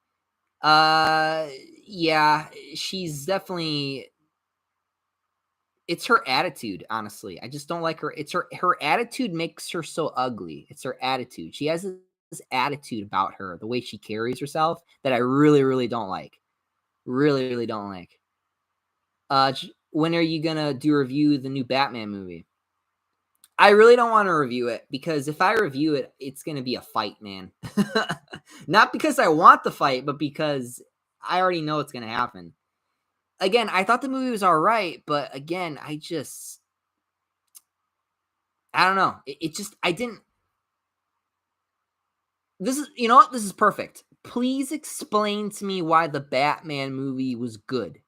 Uh, yeah, she's definitely. It's her attitude, honestly. I just don't like her. It's her attitude makes her so ugly. It's her attitude. She has this attitude about her, the way she carries herself that I really, really don't like. Really, really don't like. When are you gonna review the new Batman movie? I really don't want to review it because if I review it, it's gonna be a fight, man. Not because I want the fight, but because I already know it's gonna happen. Again, I thought the movie was all right, but again, I don't know. It just I didn't. This is you know what? This is perfect. Please explain to me why the Batman movie was good.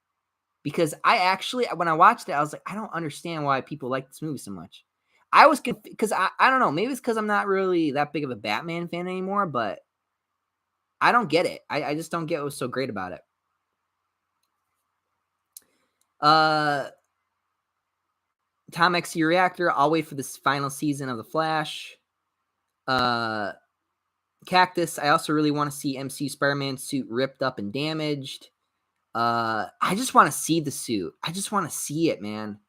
Because I actually when I watched it, I was like, I don't understand why people like this movie so much. I was because I don't know, maybe it's because I'm not really that big of a Batman fan anymore, but I don't get it. I just don't get what was so great about it. Uh Tom X Reactor, I'll wait for this final season of The Flash. Uh Cactus, I also really want to see MCU Spider-Man suit ripped up and damaged. I just want to see the suit. I just want to see it, man.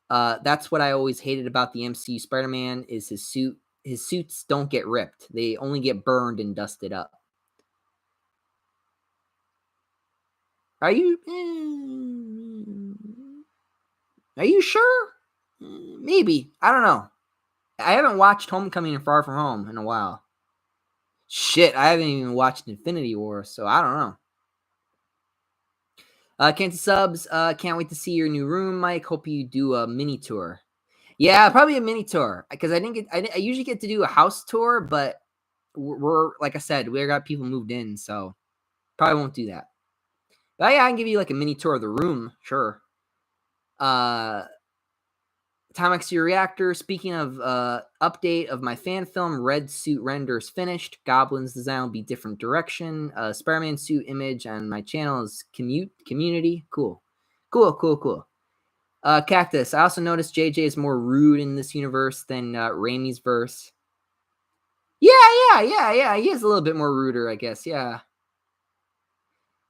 That's what I always hated about the MCU Spider-Man is his suit. His suits don't get ripped; they only get burned and dusted up. Are you? Are you sure? Maybe. I don't know. I haven't watched Homecoming and Far From Home in a while. Shit, I haven't even watched Infinity War, so I don't know. Kansas subs, can't wait to see your new room, Mike. Hope you do a mini tour. Yeah, probably a mini tour because I didn't get. I usually get to do a house tour, but we're like I said, we got people moved in, so probably won't do that. But yeah, I can give you like a mini tour of the room, sure. Uh, Time X Reactor. Speaking of update of my fan film, red suit renders finished. Goblin's design will be different direction. Spider-Man suit image on my channel is community. Cool. Cactus. I also noticed JJ is more rude in this universe than Raimi's verse. Yeah. He is a little bit more ruder, I guess. Yeah.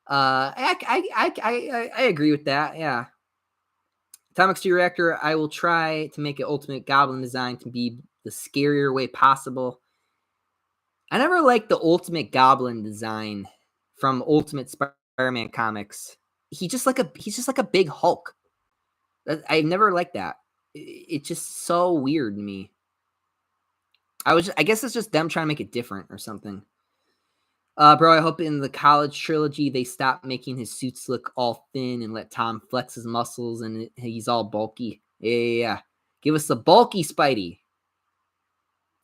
I agree with that. Yeah. Atomic Steel Reactor. I will try to make an ultimate Goblin design to be the scarier way possible. I never liked the ultimate Goblin design from Ultimate Spider-Man comics. He's just like a big Hulk. I never liked that. It's just so weird to me. I guess it's just them trying to make it different or something. Bro, I hope in the college trilogy they stop making his suits look all thin and let Tom flex his muscles and he's all bulky. Yeah. Give us the bulky Spidey.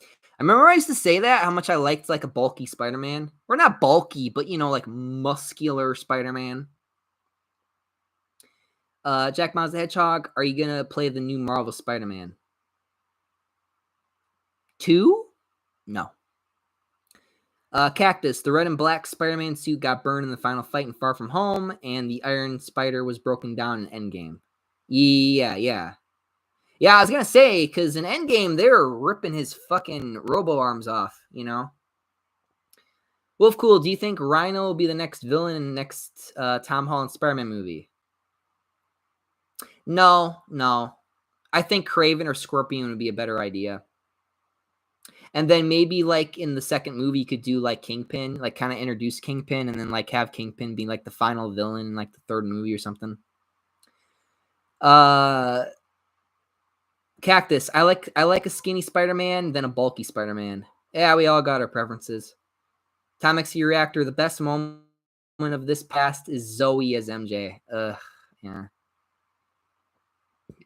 I remember I used to say that, how much I liked like a bulky Spider-Man. Or not bulky, but like muscular Spider-Man. Jack Miles the Hedgehog, are you gonna play the new Marvel Spider-Man? 2? No. Cactus, the red and black Spider-Man suit got burned in the final fight in Far From Home, and the Iron Spider was broken down in Endgame. Yeah. Yeah, I was gonna say, because in Endgame, they were ripping his fucking robo arms off, Wolf Cool, do you think Rhino will be the next villain in the next Tom Holland Spider-Man movie? No. I think Kraven or Scorpion would be a better idea. And then maybe like in the second movie, you could do like Kingpin, like kind of introduce Kingpin, and then like have Kingpin be like the final villain in like the third movie or something. Cactus, I like a skinny Spider-Man than a bulky Spider-Man. Yeah, we all got our preferences. Tom X Reactor, the best moment of this past is Zoe as MJ. Yeah.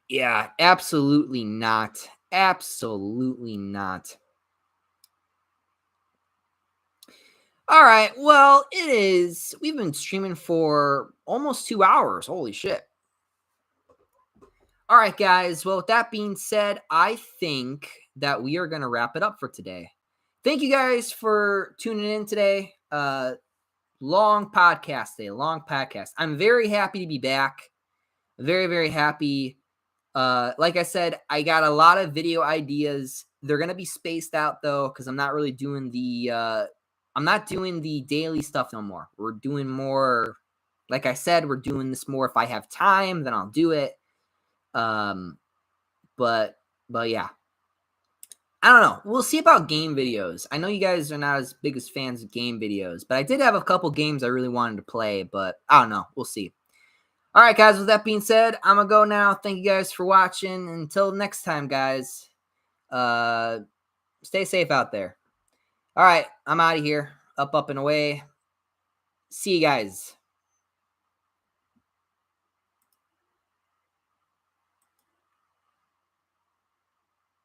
Yeah, absolutely not. Absolutely not. All right. Well, it is. We've been streaming for almost 2 hours. Holy shit. All right, guys. Well, with that being said, I think that we are going to wrap it up for today. Thank you guys for tuning in today. Long podcast day, long podcast. I'm very happy to be back. Very, very happy. Like I said, I got a lot of video ideas. They're going to be spaced out though, because I'm not really doing the I'm not doing the daily stuff no more. We're doing more, like I said, we're doing this more. If I have time, then I'll do it. Um, but yeah, I don't know. We'll see about game videos. I know you guys are not as big as fans of game videos, but I did have a couple games I really wanted to play, but I don't know. We'll see. All right, guys, with that being said, I'm going to go now. Thank you guys for watching. Until next time, guys, stay safe out there. All right, I'm out of here. Up, and away. See you guys.